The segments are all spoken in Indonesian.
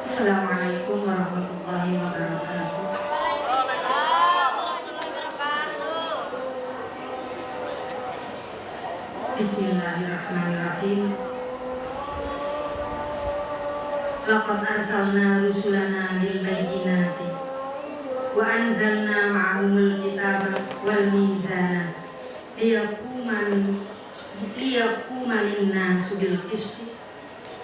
Assalamualaikum warahmatullahi wabarakatuh. Bismillahirrahmanirrahim. Laqad arsalna rusulana bil bayyinati wa anzalna ma'ahumul kitaba wal mizana liyaquma lin-nasi bil qisti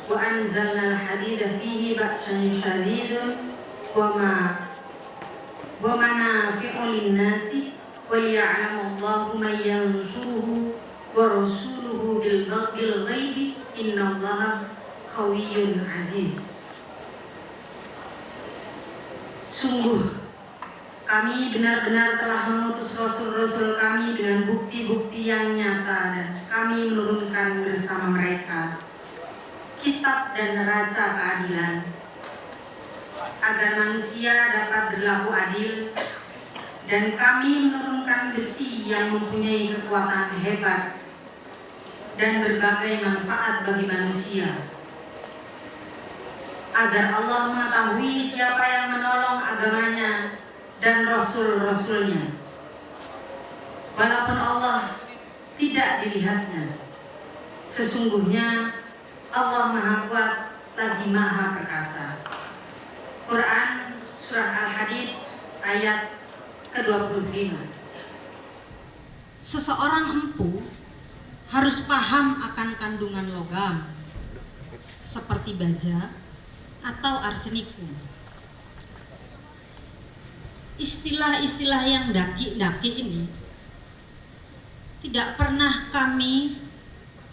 wa anzalna al-hadida fihi ba'sun syadidun wa manafi'u lin-nasi wa liya'lamu Allahu man yansuruhu wa rasuluhu bil ghaibi innallaha qawiyyun aziz. Sungguh kami benar-benar telah mengutus rasul-rasul kami dengan bukti-bukti yang nyata, dan kami menurunkan bersama mereka kitab dan neraca keadilan agar manusia dapat berlaku adil, dan kami menurunkan besi yang mempunyai kekuatan hebat dan berbagai manfaat bagi manusia, agar Allah mengetahui siapa yang menolong agamanya dan rasul-rasulnya, walaupun Allah tidak dilihatnya. Sesungguhnya Allah Maha Kuat lagi Maha Perkasa. Quran Surah Al-Hadid ayat ke-25. Seseorang empu harus paham akan kandungan logam seperti baja atau arsenikum. Istilah-istilah yang daki-daki ini tidak pernah kami,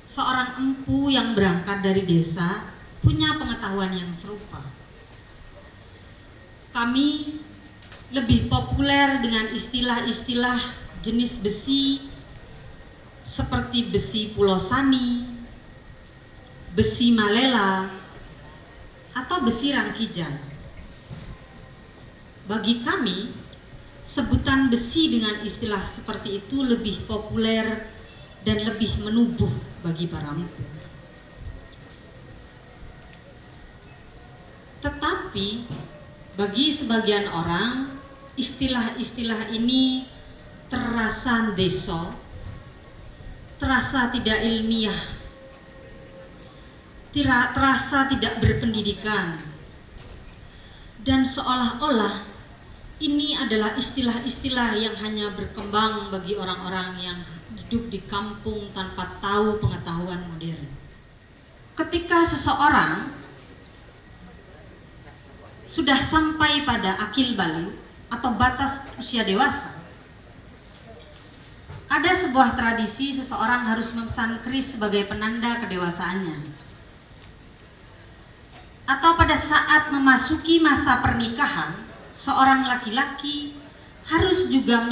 seorang empu yang berangkat dari desa, punya pengetahuan yang serupa. Kami lebih populer dengan istilah-istilah jenis besi seperti besi pulosani, besi malela, atau besi rangkijan. Bagi kami, sebutan besi dengan istilah seperti itu lebih populer dan lebih menubuh bagi para empu. Tetapi bagi sebagian orang, istilah-istilah ini terasa deso, terasa tidak ilmiah, terasa tidak berpendidikan, dan seolah-olah ini adalah istilah-istilah yang hanya berkembang bagi orang-orang yang hidup di kampung tanpa tahu pengetahuan modern. Ketika seseorang sudah sampai pada akil balik atau batas usia dewasa, ada sebuah tradisi seseorang harus memesan keris sebagai penanda kedewasaannya. Atau pada saat memasuki masa pernikahan, seorang laki-laki harus juga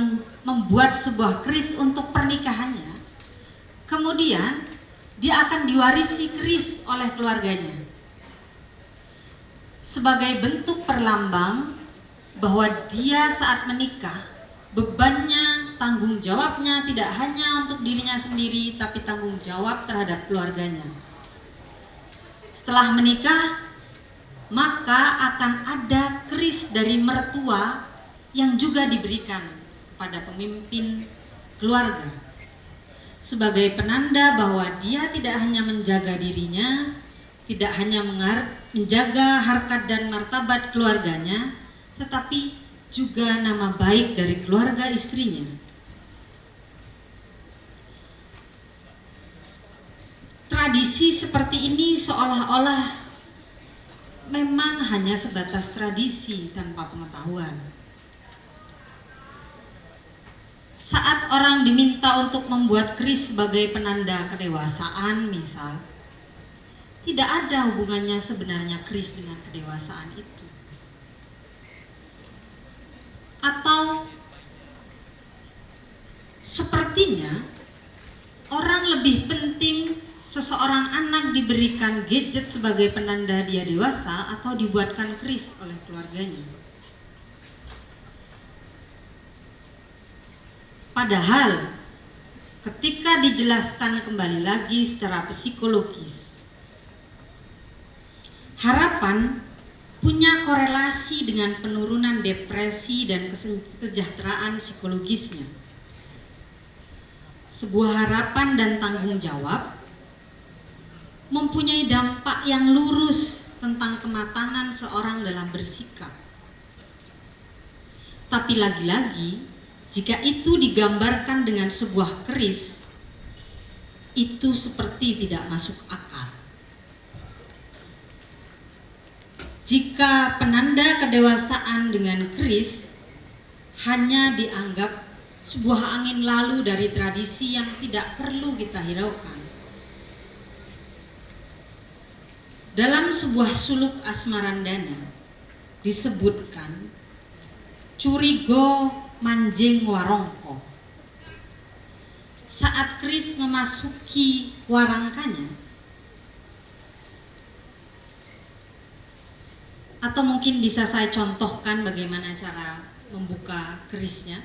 membuat sebuah keris untuk pernikahannya, kemudian dia akan diwarisi keris oleh keluarganya sebagai bentuk perlambang bahwa dia saat menikah bebannya, tanggung jawabnya tidak hanya untuk dirinya sendiri, tapi tanggung jawab terhadap keluarganya. Setelah menikah, maka akan ada keris dari mertua yang juga diberikan kepada pemimpin keluarga sebagai penanda bahwa dia tidak hanya menjaga dirinya, tidak hanya menjaga harkat dan martabat keluarganya, tetapi juga nama baik dari keluarga istrinya. Tradisi seperti ini seolah-olah memang hanya sebatas tradisi tanpa pengetahuan. Saat orang diminta untuk membuat keris sebagai penanda kedewasaan misal, tidak ada hubungannya sebenarnya keris dengan kedewasaan itu. Atau sepertinya orang lebih penting seseorang anak diberikan gadget sebagai penanda dia dewasa atau dibuatkan keris oleh keluarganya. Padahal ketika dijelaskan kembali lagi secara psikologis, harapan punya korelasi dengan penurunan depresi dan kesejahteraan psikologisnya. Sebuah harapan dan tanggung jawab mempunyai dampak yang lurus tentang kematangan seorang dalam bersikap. Tapi lagi-lagi, jika itu digambarkan dengan sebuah keris, itu seperti tidak masuk akal. Jika penanda kedewasaan dengan keris hanya dianggap sebuah angin lalu dari tradisi yang tidak perlu kita hiraukan. Dalam sebuah suluk Asmarandana disebutkan curigo manjing warongko. Saat keris memasuki warangkanya, atau mungkin bisa saya contohkan bagaimana cara membuka kerisnya.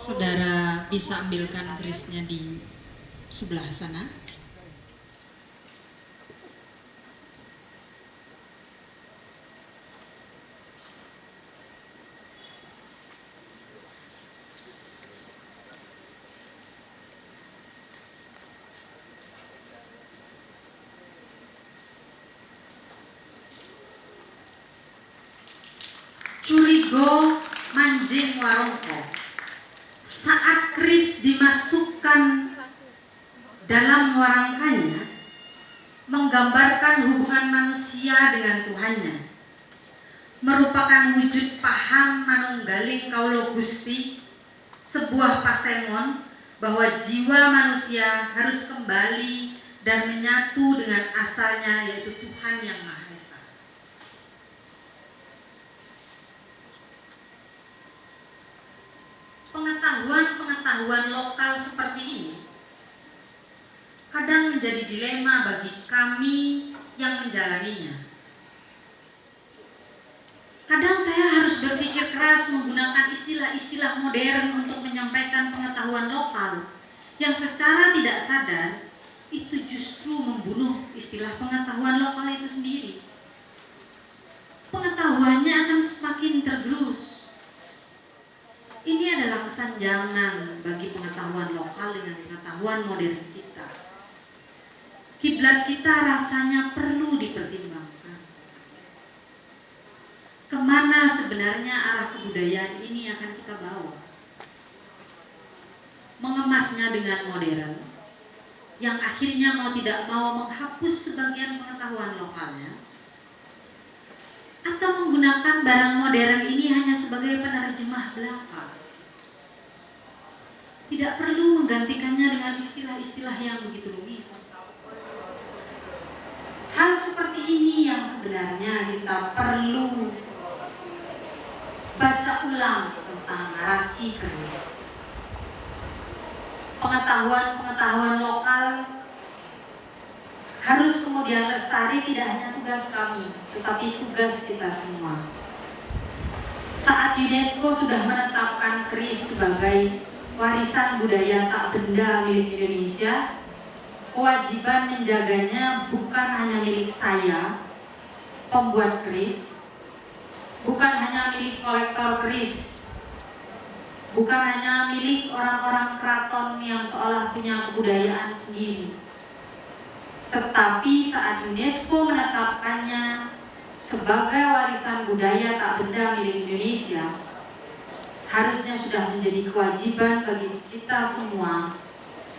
Saudara bisa ambilkan kerisnya di sebelah sana. Curigo manjing warongko. Saat keris dimasukkan dalam warangkanya, menggambarkan hubungan manusia dengan Tuhannya, merupakan wujud paham manunggaling kaulo Gusti, sebuah pasemon bahwa jiwa manusia harus kembali dan menyatu dengan asalnya, yaitu Tuhan yang Maha Esa. Pengetahuan lokal seperti ini kadang menjadi dilema bagi kami yang menjalaninya. Kadang saya harus berpikir keras menggunakan istilah-istilah modern untuk menyampaikan pengetahuan lokal yang secara tidak sadar itu justru membunuh istilah pengetahuan lokal itu sendiri. Pengetahuannya akan semakin tergerus. Ini adalah kesenjangan bagi pengetahuan lokal dengan pengetahuan modern kita. Kiblat kita rasanya perlu dipertimbangkan. Kemana sebenarnya arah kebudayaan ini akan kita bawa? Mengemasnya dengan modern, yang akhirnya mau tidak mau menghapus sebagian pengetahuan lokalnya, atau menggunakan barang modern ini hanya sebagai penerjemah belaka. Tidak perlu menggantikannya dengan istilah-istilah yang begitu rumit. Hal seperti ini yang sebenarnya kita perlu baca ulang tentang narasi keris. Pengetahuan-pengetahuan lokal harus kemudian lestari, tidak hanya tugas kami, tetapi tugas kita semua. Saat UNESCO sudah menetapkan keris sebagai warisan budaya tak benda milik Indonesia, kewajiban menjaganya bukan hanya milik saya, pembuat keris, bukan hanya milik kolektor keris, bukan hanya milik orang-orang keraton yang seolah punya kebudayaan sendiri. Tetapi saat UNESCO menetapkannya sebagai warisan budaya tak benda milik Indonesia, harusnya sudah menjadi kewajiban bagi kita semua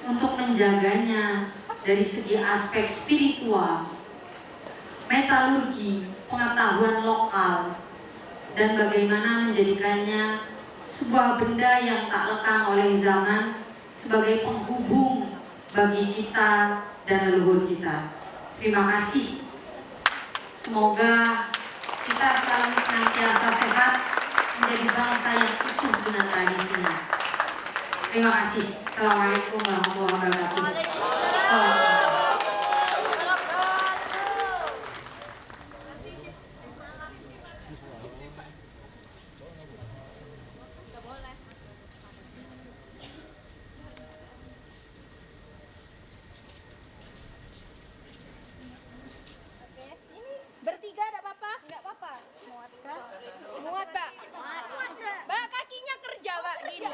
untuk menjaganya dari segi aspek spiritual, metalurgi, pengetahuan lokal, dan bagaimana menjadikannya sebuah benda yang tak lekang oleh zaman sebagai penghubung bagi kita dan leluhur kita. Terima kasih. Semoga kita selalu senantiasa sehat, menjadi bangsa yang utuh dengan tradisinya. Terima kasih. Assalamualaikum warahmatullahi wabarakatuh. Salam. Bertiga ada apa-apa? Enggak apa-apa. Muat kah? Muat, Pak. Muat, Mbak, kakinya kerja, Pak, gini.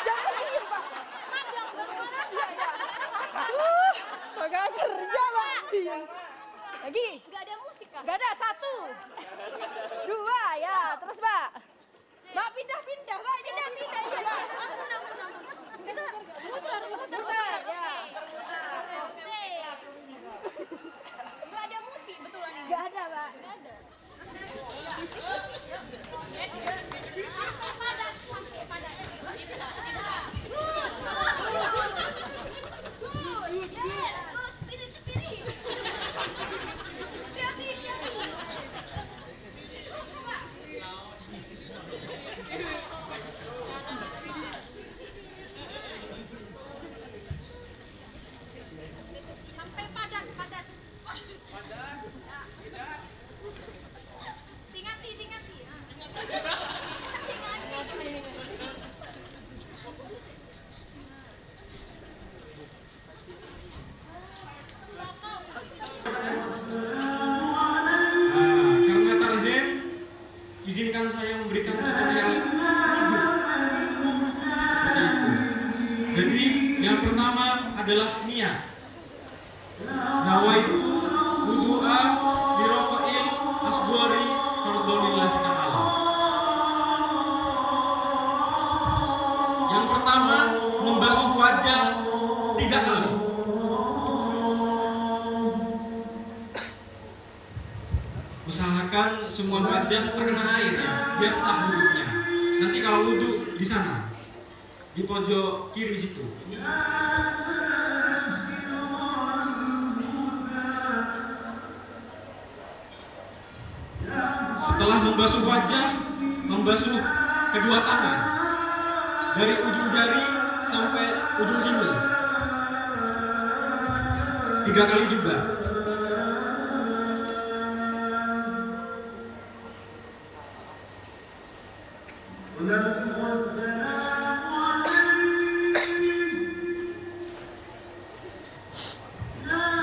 Jangan diem, Pak. Panjang bagaimana? Iya, iya. Agak kerja, Pak. Lagi. Enggak ada musik, Kak? Enggak ada, 1. 2, ya. Terus, Mbak. Mbak, pindah-pindah, Mbak. Pindah-pindah, iya, Mbak. Muter, ya. Gak ada, Pak. Gak ada. Sampai padat. Good. Yes. Spirit. Hati-hati. Sampai padat. Tingati. Karena target, izinkan saya memberikan tutorial wudhu. Seperti itu. Jadi yang pertama adalah niat. Nawaitu wudu'a birofa'il asghari fardhonillahi ta'ala. Yang pertama, membasuh wajah 3 kali. Usahakan semua wajah terkena air ya, biar sah wudhunya. Nanti kalau wudhu di sana, di pojok kiri situ. Setelah membasuh wajah, membasuh kedua tangan dari ujung jari sampai ujung sini 3 kali juga.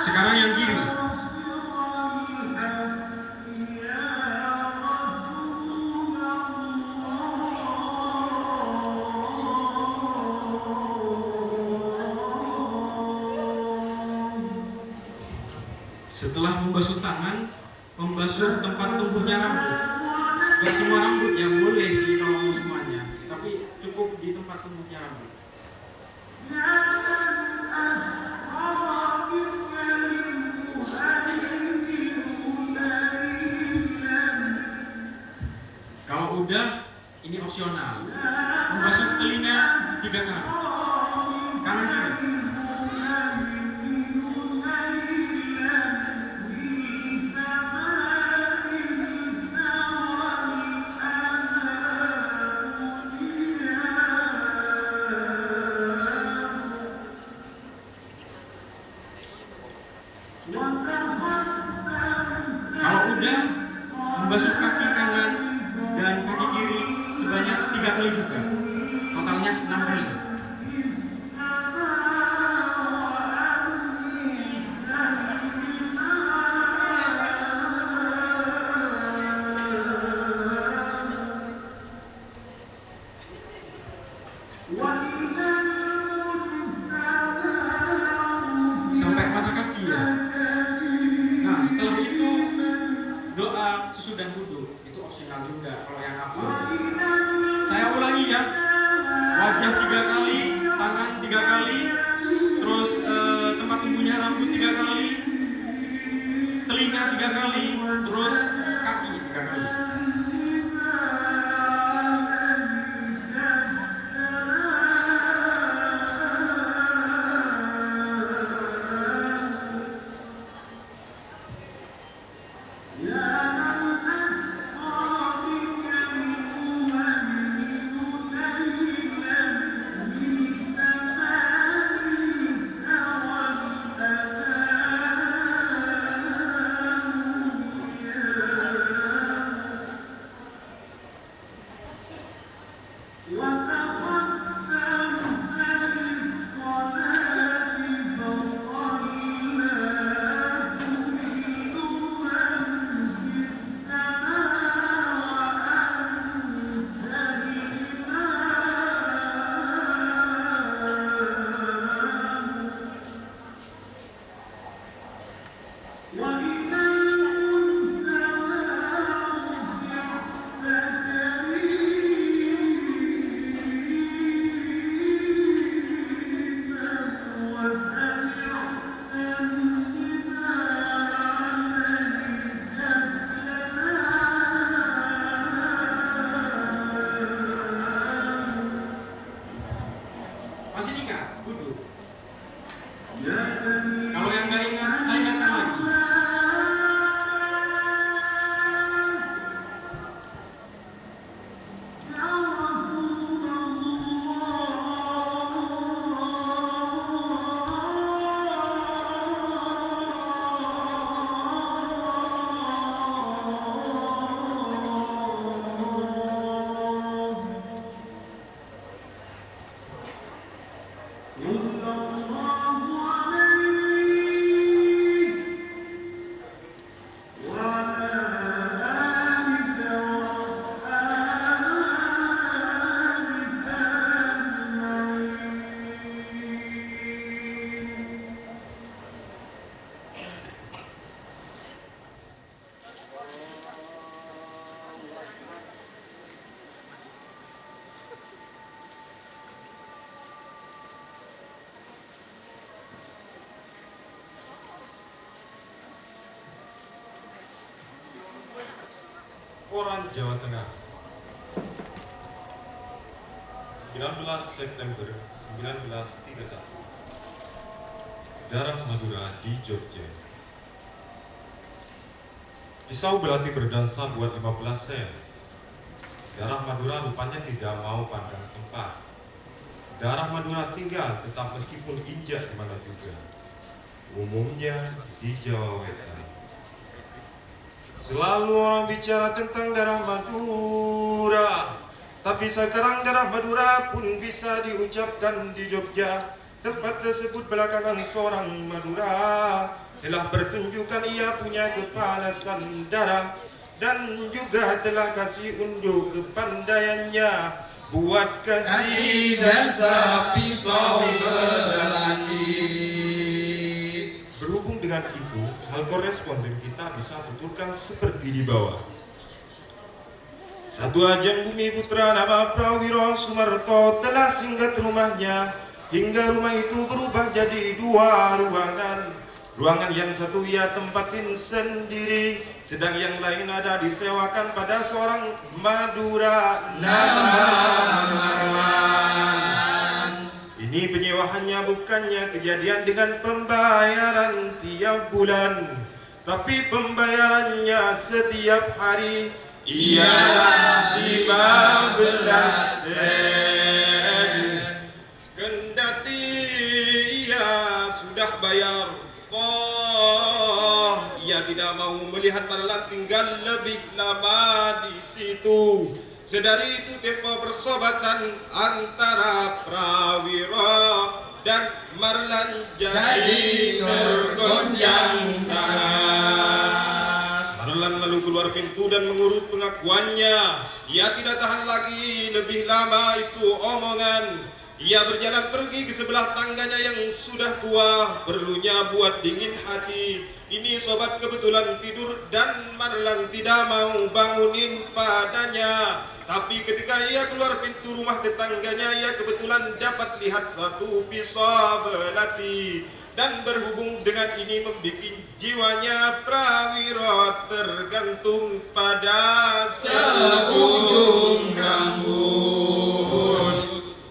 Sekarang yang kiri. Setelah membasuh tangan, membasuh tempat tumbuhnya rambut. Gak semua rambut ya, boleh sih kalau mau semuanya, tapi cukup di tempat tumbuhnya rambut. Kalau udah, ini opsional. Membasuh telinga 3 kali, kanan kiri. sampai mata kaki ya. Nah setelah itu doa sesudah wudhu itu opsional juga kalau yang apa. Saya ulangi ya, wajah 3 kali, tangan 3 kali, terus tempat tumbuhnya rambut 3 kali, telinga 3 kali, terus kaki 3 kali. Masih ingat wudhu? Kalau yang nggak ingat, saya ingatkan lagi. Koran Jawa Tengah 19 September 1931. Darah Madura di Jogja. Pisau belati berdansa buat 15 sen. Darah Madura rupanya tidak mau pandang tempat. Darah Madura tinggal tetap meskipun injak di mana juga. Umumnya di Jawa Wetan. Selalu orang bicara tentang darah Madura, tapi sekarang darah Madura pun bisa diucapkan di Jogja. Tempat tersebut belakangan seorang Madura telah pertunjukkan ia punya kepanasan darah dan juga telah kasih unjuk kepandaiannya buat kasih dasar pisau belati. Berhubung dengan itu, hal koresponden kita bisa tuturkan seperti di bawah. Satu ajang bumi putra nama Prawiro Sumarto telah singgah ke rumahnya, hingga rumah itu berubah jadi 2 ruangan. Ruangan yang satu ia tempatin sendiri, sedang yang lain ada disewakan pada seorang Madura nama Marwan. Ini penyewaannya bukannya kejadian dengan pembayaran tiap bulan, tapi pembayarannya setiap hari ialah 15 sen. Kendati ia sudah bayar, ia tidak mau melihat Marlan tinggal lebih lama di situ. Sedari itu tempo persobatan antara Prawiro dan Marlan jadi tergoncang sangat. Marlan lalu keluar pintu dan mengurut pengakuannya. Ia tidak tahan lagi lebih lama itu omongan. Ia berjalan pergi ke sebelah tangganya yang sudah tua, perlunya buat dingin hati. Ini sobat kebetulan tidur dan Marlan tidak mau bangunin padanya. Tapi ketika ia keluar pintu rumah tetangganya, ia kebetulan dapat lihat satu pisau belati. Dan berhubung dengan ini membuat jiwanya Prawiro tergantung pada seujung rambut.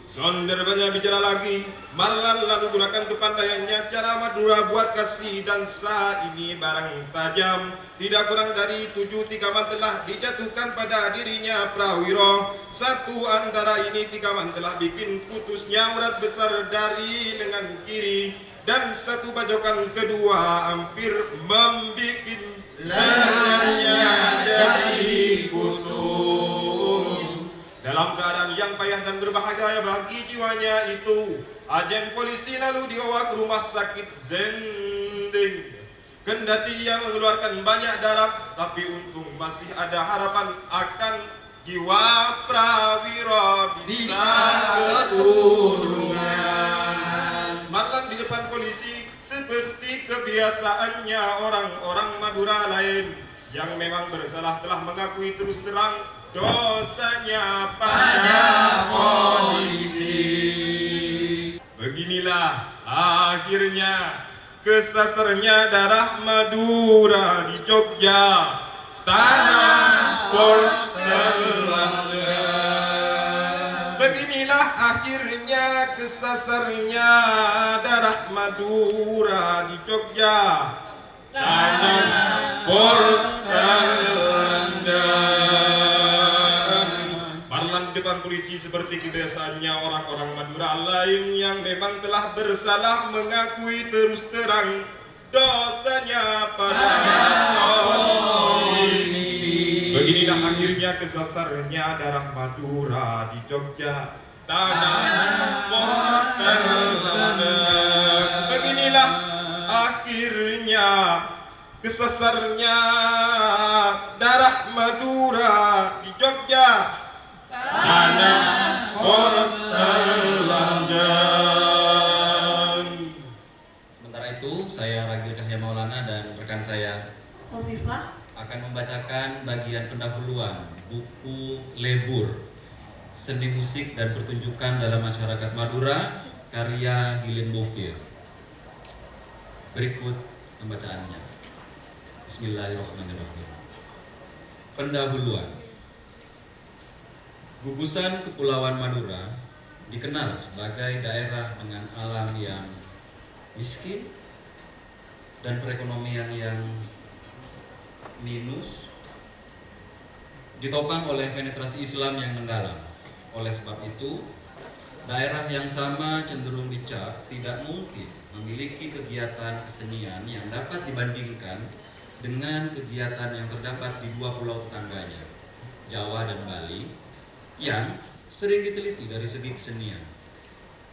Sonderbannya bicara lagi, Marlan lalu gunakan kepandaiannya cara Madura buat kasih dansa ini barang tajam. Tidak kurang dari 7 tikaman telah dijatuhkan pada dirinya Prawiro. Satu antara ini tikaman telah bikin putusnya urat besar dari lengan kiri. Dan satu bajokan kedua hampir membikin lengannya jadi putus. Dalam keadaan yang payah dan berbahaya bagi jiwanya itu, agen polisi lalu dibawa ke rumah sakit Zending. Kendati ia mengeluarkan banyak darah, tapi untung masih ada harapan akan jiwa Prawiro bisa ketulungan. Marlan di depan polisi seperti kebiasaannya orang-orang Madura lain yang memang bersalah telah mengakui terus terang dosanya pada polisi. Beginilah akhirnya kesasarnya darah Madura di Jogja, tanah porselan. Beginilah akhirnya kesasarnya darah Madura di Jogja, tanah porselan. Marlan di depan polisi seperti kebiasaannya orang-orang Madura lain yang memang telah bersalah mengakui terus terang dosanya pada polisi. Beginilah akhirnya kesasarnya darah Madura di Jogja, tanah porselan. Beginilah akhirnya kesasarnya darah Madura di Jogja, tanah porselan. Sementara itu, saya Ragil Cahya Maulana dan rekan saya Hovifah akan membacakan bagian pendahuluan buku Lebur, Seni Musik dan Pertunjukan dalam Masyarakat Madura, karya Hilin Bovir. Berikut pembacaannya. Bismillahirrahmanirrahim. Pendahuluan. Gugusan Kepulauan Madura dikenal sebagai daerah dengan alam yang miskin dan perekonomian yang minus, ditopang oleh penetrasi Islam yang mendalam. Oleh sebab itu, daerah yang sama cenderung dicap tidak mungkin memiliki kegiatan kesenian yang dapat dibandingkan dengan kegiatan yang terdapat di dua pulau tetangganya, Jawa dan Bali, yang sering diteliti dari segi kesenian.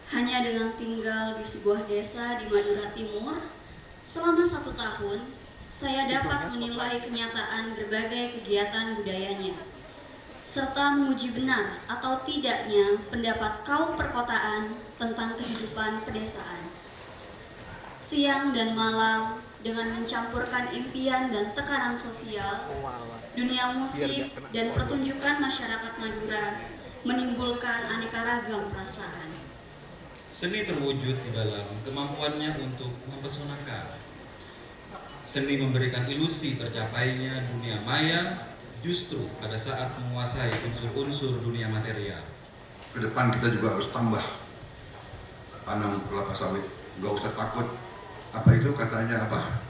Hanya dengan tinggal di sebuah desa di Madura Timur selama 1 tahun, saya dapat menilai kenyataan berbagai kegiatan budayanya, serta menguji benar atau tidaknya pendapat kaum perkotaan tentang kehidupan pedesaan. Siang dan malam, dengan mencampurkan impian dan tekanan sosial, dunia musik dan pertunjukan masyarakat Madura menimbulkan aneka ragam perasaan. Seni terwujud di dalam kemampuannya untuk mempesonakan. Seni memberikan ilusi tercapainya dunia maya justru pada saat menguasai unsur-unsur dunia material. Ke depan kita juga harus tambah tanam kelapa sawit, nggak usah takut. Apa itu katanya apa?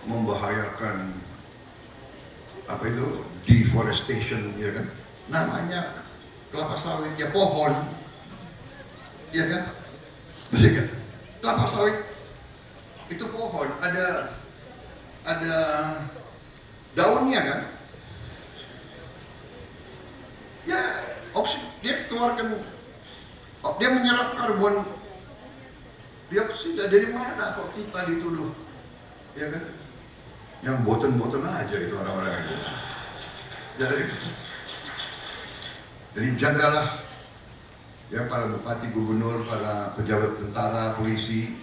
Membahayakan apa itu deforestation, ya kan? Namanya kelapa sawit ya pohon, ya kan? Betul kan? Kelapa sawit itu pohon, ada daunnya kan? Ya, dia keluarkan, dia menyerap karbon dioksida. Dari mana kok kita dituduh, ya kan? Yang boten-boten aja itu orang-orang itu. Jadi jagalah ya para bupati, gubernur, para pejabat tentara, polisi,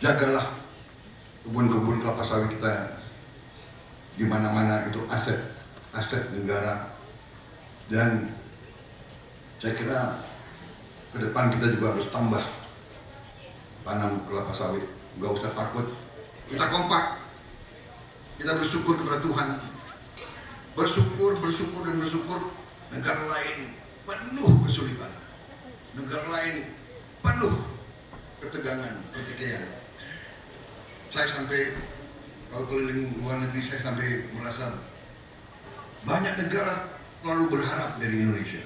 jagalah kebun-kebun kelapa sawit kita di mana-mana, itu aset negara. Dan saya kira ke depan kita juga harus tambah tanam kelapa sawit, nggak usah takut, kita kompak, kita bersyukur kepada Tuhan, bersyukur. Negara lain penuh kesulitan, negara lain penuh ketegangan, pertikaian. Saya sampai kalau keliling luar negeri, saya sampai merasa banyak negara terlalu berharap dari Indonesia.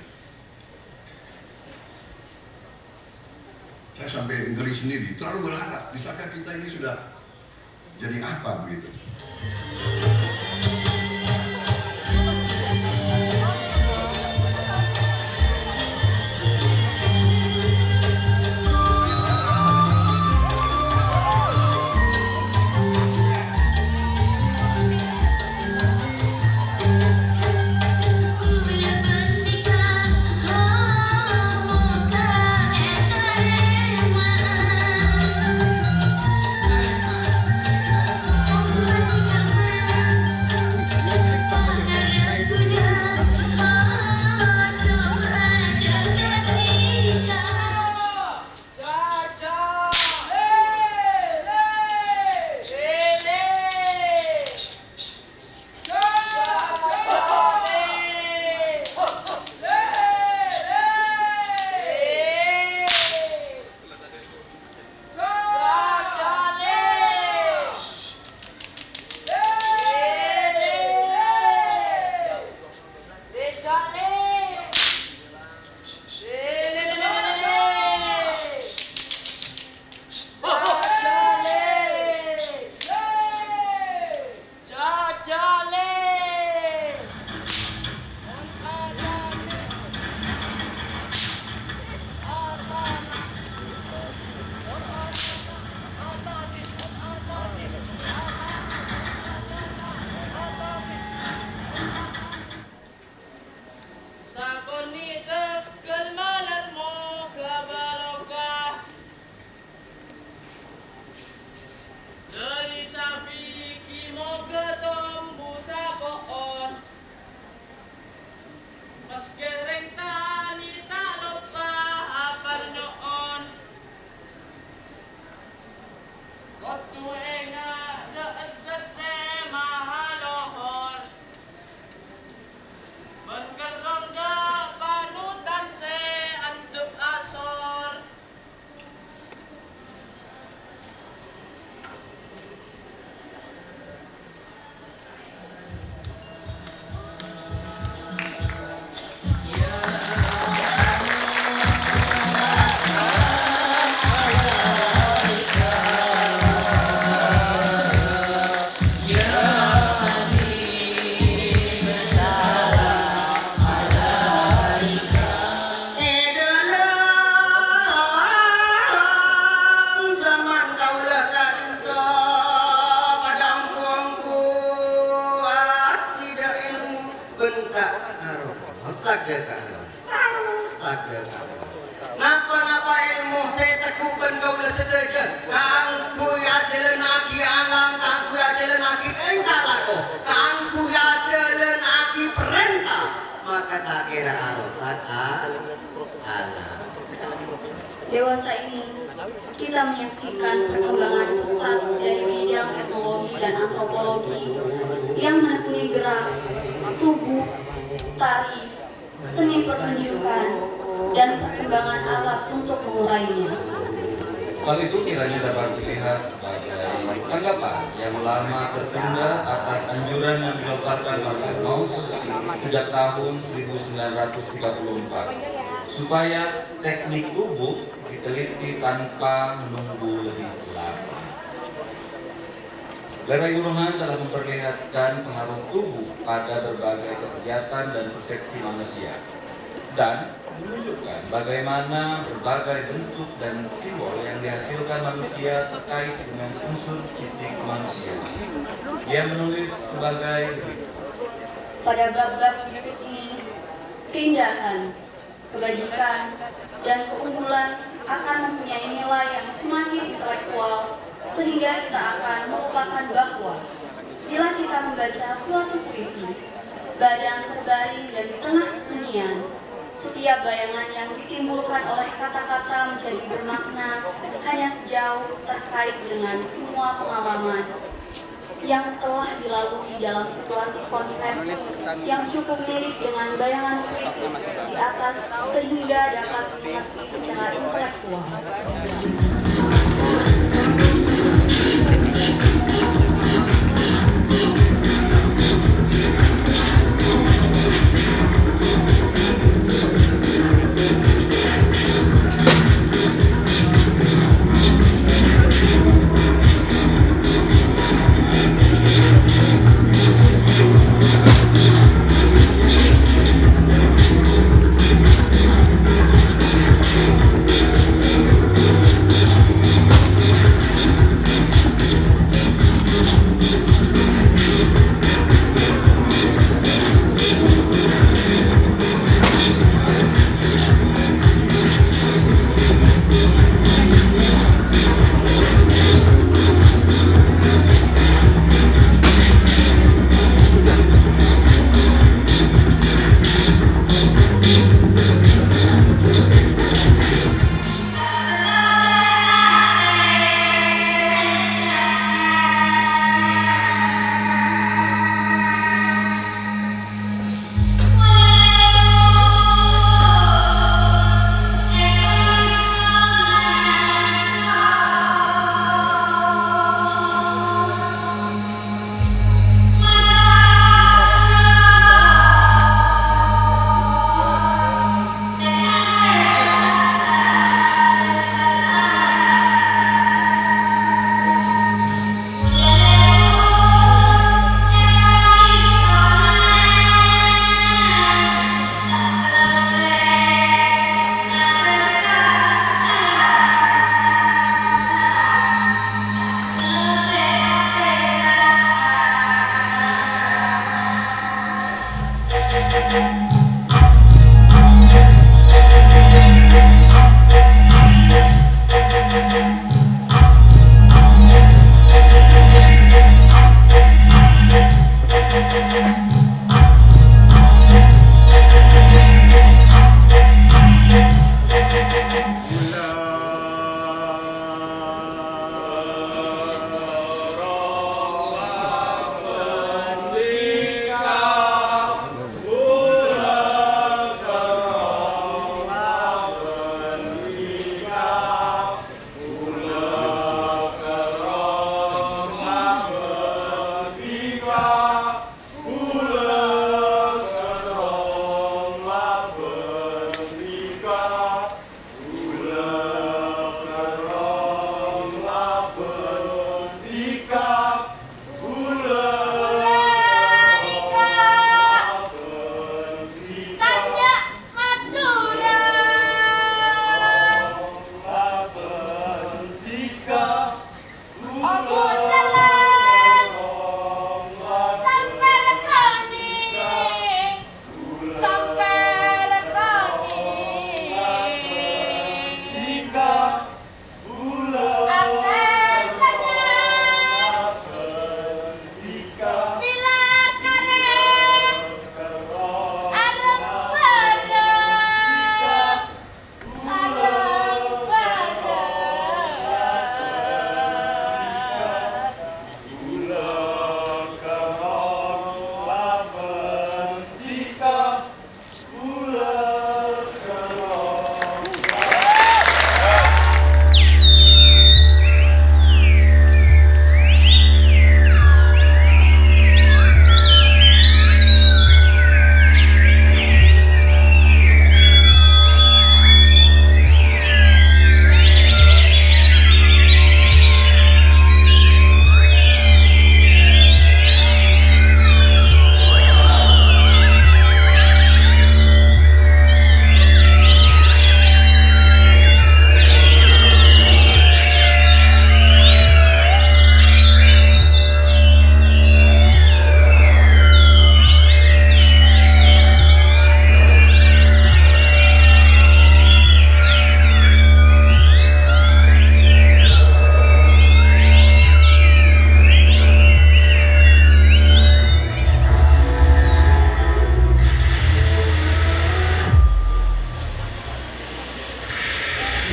Saya sampai ngeri sendiri, terlalu berharap. Misalkan kita ini sudah jadi apa begitu? Napa-napa ilmu saya tekuban kau dah sedekat. Kangku ya jelenaki alam, kangku ya jelenaki engkalaku, kangku ya jelenaki perintah. Maka tak kira arosak alam. Dewasa ini kita menyaksikan perkembangan pesat dari bidang etnologi dan antropologi yang menekuni gerak, tubuh, tari, seni pertunjukan, dan perkembangan alat untuk mengurainya. Hal itu kiranya dapat dilihat sebagai tanggapan yang lama tertunda atas anjuran yang dilontarkan Marcel Mauss sejak tahun 1934 supaya teknik tubuh diteliti tanpa menunggu lebih lama. Lereng Uruhan telah memperlihatkan pengaruh tubuh pada berbagai kegiatan dan persepsi manusia dan menunjukkan bagaimana berbagai bentuk dan simbol yang dihasilkan manusia terkait dengan unsur fisik manusia. Dia menulis sebagai berikut. Pada bab-bab berikut ini, keindahan, kebajikan, dan keunggulan akan mempunyai nilai yang semakin intelektual sehingga kita akan melupakan bahwa bila kita membaca suatu puisi, badan terbaring dan di tengah kesunyian, setiap bayangan yang ditimbulkan oleh kata-kata menjadi bermakna hanya sejauh terkait dengan semua pengalaman yang telah dilalui dalam situasi konflik yang cukup mirip dengan bayangan kritis di atas sehingga dapat dimengerti secara intelektual.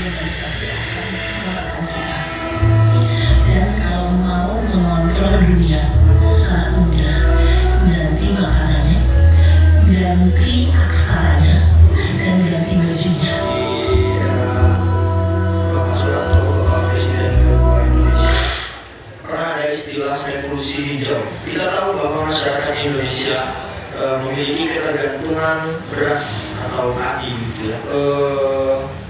globalisasi akan menekan kita. Dan kalau mau mengontrol dunia sangat mudah. Ganti makanannya, ganti aksaranya, dan ganti bajunya. Bapak Soeharto, Bapak Presiden kedua Indonesia, pernah ada istilah revolusi hijau. Kita tahu bahwa masyarakat Indonesia memiliki ketergantungan beras atau padi gitu ya.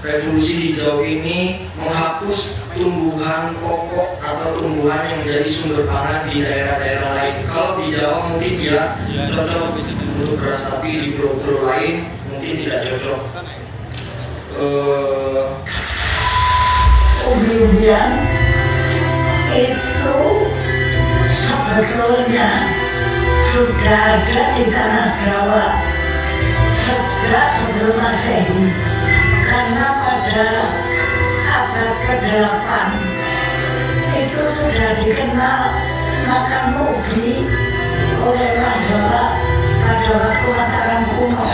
Revolusi hijau ini menghapus tumbuhan pokok atau tumbuhan yang menjadi sumber pangan di daerah-daerah lain. Kalau di Jawa mungkin dia cocok untuk beras, tapi di pulau-pulau lain mungkin tidak cocok. Kemudian itu sebetulnya sudah ada di tanah Jawa sejak sebelum Masehi, karena pada abad ke-8 itu sudah dikenal makan ubi oleh orang Jawa pada waktu Mataram kuno.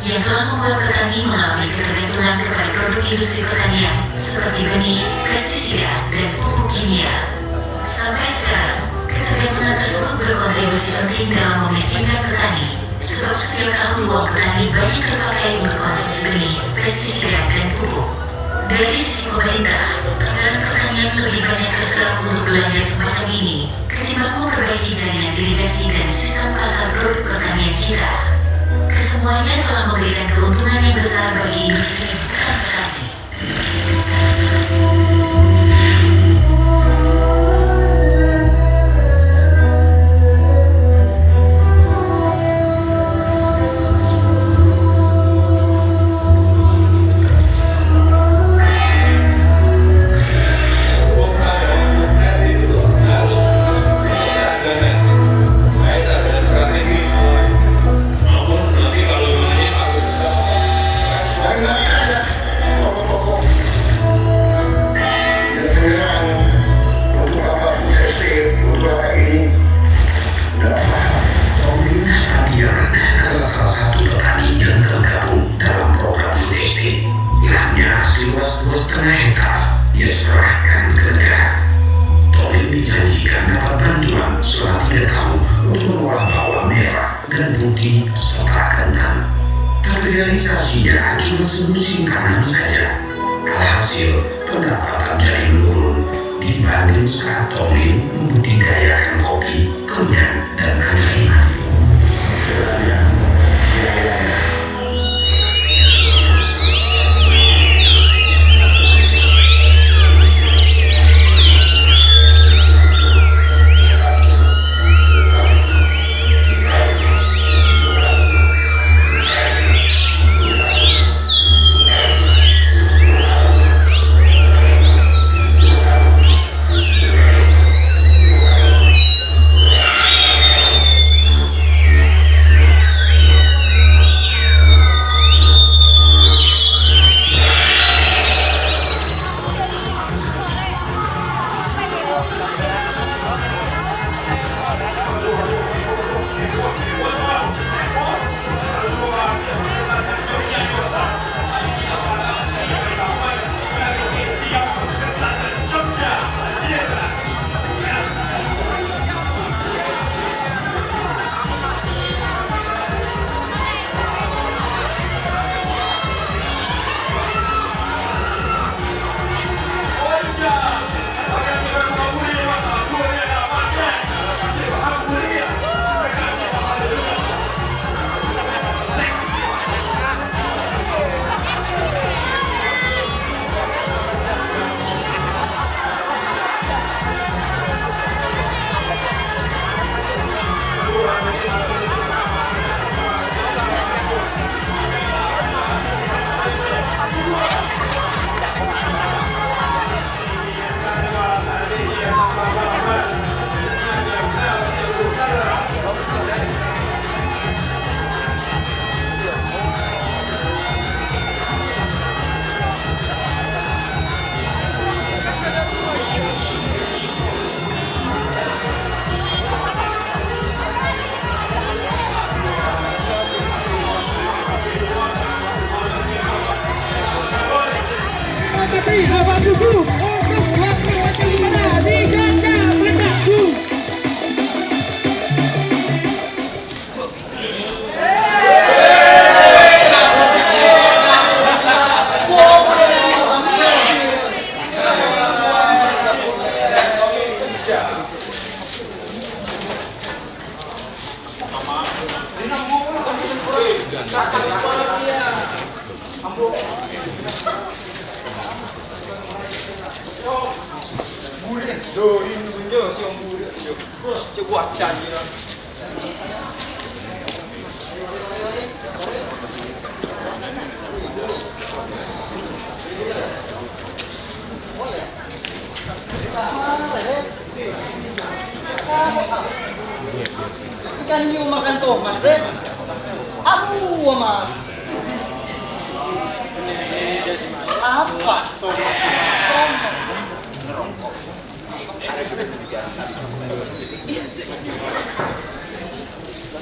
Yang telah membuat petani mengalami ketergantungan kepada produk industri pertanian seperti benih, pestisida, dan pupuk kimia. Sampai sekarang, ketergantungan tersebut berkontribusi penting dalam memiskinkan petani, sebab setiap tahun uang petani banyak terpakai untuk konsumsi benih, pestisida, dan pupuk. Dari sisi pemerintah, anggaran pertanian lebih banyak terserap untuk belanja semacam ini ketimbang memperbaiki jaringan irigasi dan sistem pasar produk pertanian kita. Kesemuanya telah memberikan keuntungan yang besar bagi industri bukan petani. Realisasinya cuma semusim tanam saja. Alhasil pendapatan jadi menurun dibanding saat Tomlin membudidayakan kopi, kemenyan, dan angkringan. Ikan hiu makan tomat, Bre. Aku mah. Apa?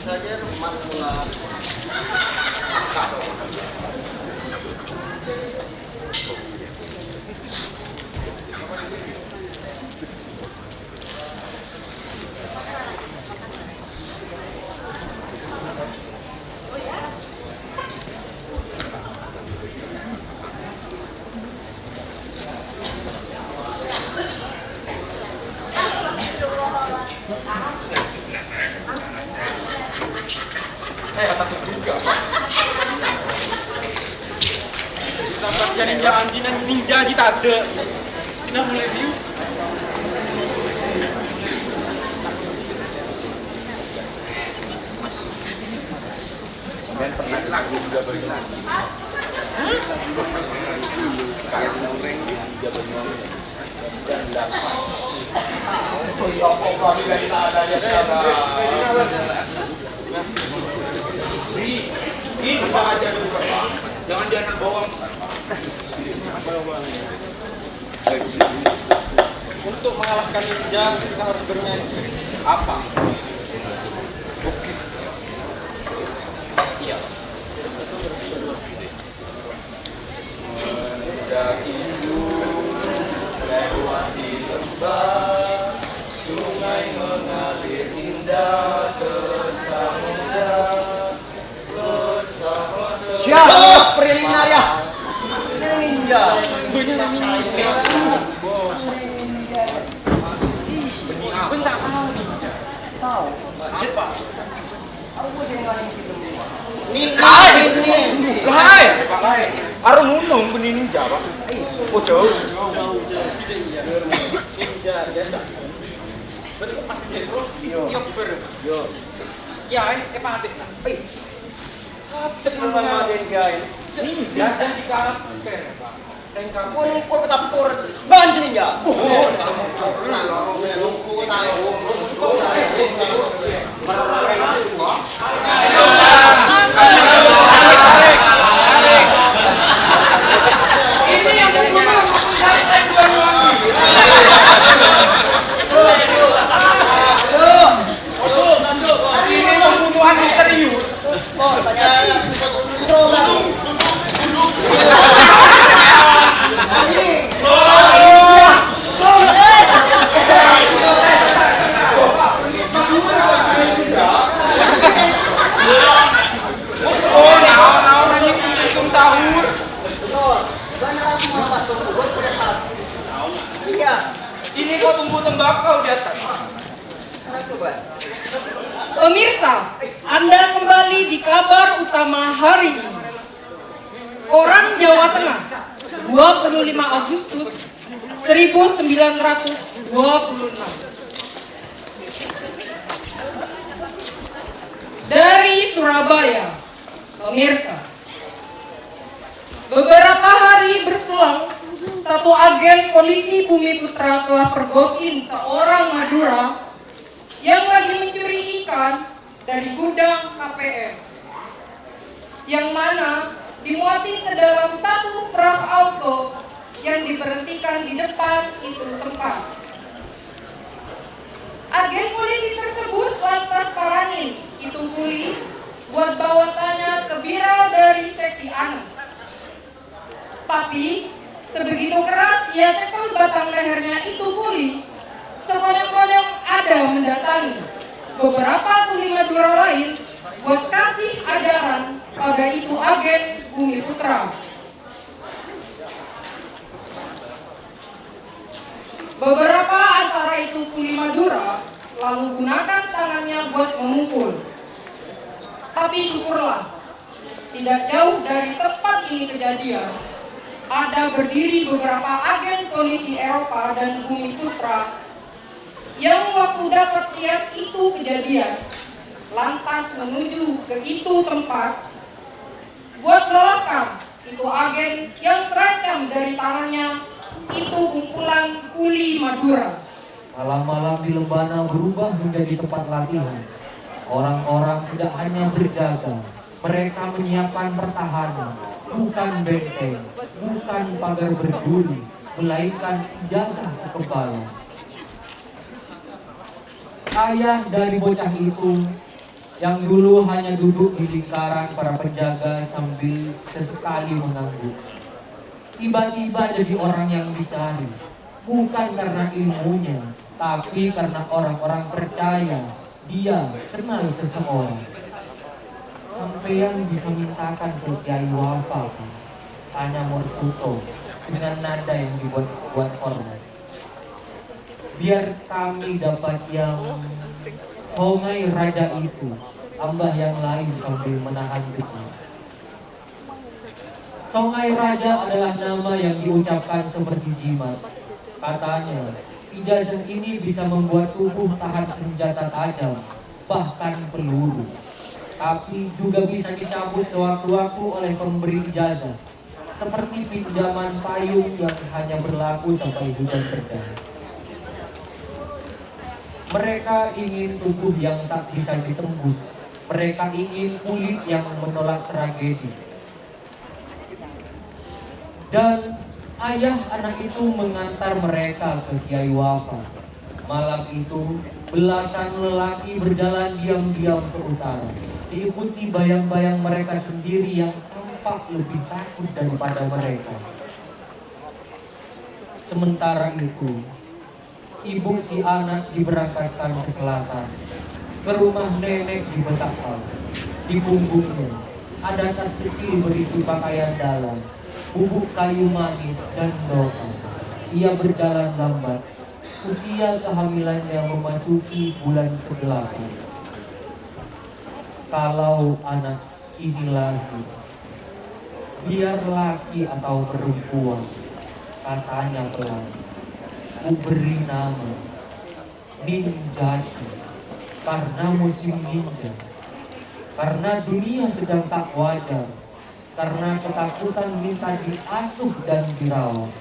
Saja rumah pulang. Saya takut juga. Kita jadi ninja anjing ninja kita ada. Kita mulai view. Sampai pernah lagu juga bagaimana? Sekarang orang juga bagaimana? Dan dapat. Oh ya Allah, dari tak adanya sekarang. Ini Pak aja dulu Pak. Jangan dia anak bawang. Untuk mengalahkan ninja kita harus bernyanyi. Apa? Oke. Iya. Mendaki lewati lembah, sungai mengalir indah ke samudra. Siap, preliminar ya. Ninja. Bener ninja. Bentar ninja. Tahu. Siapa? Aku sih ngaling situ. Ini. Lahai. Pak Lahai. Aru munung benih ninja, Pak. Oh, jauh. Ninja, ya. Berarti pas jetro, yo ber. Yo. Ya, pati. Sebelum mengadain guys. Ninja jadi kaper, Pak. Dan kamu kok ketapur. Banci ninja. Ini yang membunuh. Ini pembunuhan misterius. Oh, saya ini kok tumbuh tembakau di atas. Pemirsa, Anda kembali di kabar utama hari ini. Koran Jawa Tengah, 25 Agustus 1926. Dari Surabaya, pemirsa. Beberapa hari berselang, satu agen polisi Bumi Putra telah pergokin seorang Madura yang lagi mencuri ikan dari gudang KPM, yang mana dimuati ke dalam satu truk auto yang diberhentikan di depan itu tempat. Agen polisi tersebut lantas paranin itu kuli buat bawa tanya ke biro dari seksi anak. Tapi Sebegitu keras ia tekel batang lehernya itu kuli. Sekonyong-konyong ada mendatangi. Beberapa kuli Madura lain buat kasih ajaran pada itu agen Bumi Putra. Beberapa antara itu kuli Madura lalu gunakan tangannya buat memukul. Tapi syukurlah, tidak jauh dari tempat ini kejadian, ada berdiri beberapa agen polisi Eropa dan Bumi Putra yang waktu dapat lihat itu kejadian, lantas menuju ke itu tempat buat loloskan itu agen yang terancam dari tangannya itu kumpulan kuli Madura. Malam-malam di Lembana berubah menjadi tempat latihan. Orang-orang tidak hanya berjaga, mereka menyiapkan pertahanan, bukan benteng, bukan pagar berduri, melainkan ijazah kekebalan. Ayah dari bocah itu yang dulu hanya duduk di lingkaran para penjaga sambil sesekali mengangguk, tiba-tiba jadi orang yang dicari, bukan karena ilmunya, tapi karena orang-orang percaya dia kenal seseorang. Sampeyan bisa mintakan ke Kiai Wafa, tanya Morsuto dengan nada yang dibuat hormat. Biar kami dapat yang Songai Raja itu, tambah yang lain sambil menahan detik. Songai Raja adalah nama yang diucapkan seperti jimat. Katanya, ijazah ini bisa membuat tubuh tahan senjata tajam, bahkan peluru. Tapi juga bisa dicabut sewaktu-waktu oleh pemberi ijazah, seperti pinjaman payung yang hanya berlaku sampai hujan reda. Mereka ingin tubuh yang tak bisa ditembus. Mereka ingin kulit yang menolak tragedi. Dan ayah anak itu mengantar mereka ke Kiai Wafa. Malam itu, belasan lelaki berjalan diam-diam ke utara, diikuti bayang-bayang mereka sendiri yang tampak lebih takut daripada mereka. Sementara itu, ibu si anak diberangkatkan ke selatan, ke rumah nenek di Betapal. Di punggungnya ada tas kecil berisi pakaian dalam, bubuk kayu manis dan doa. Ia berjalan lambat. Usia kehamilannya memasuki bulan ke-8. Kalau anak ini lahir, biar laki atau perempuan, katanya pelan, ku beri nama Ninjati, karena musim ninja, karena dunia sedang tak wajar, karena ketakutan minta diasuh dan dirawat.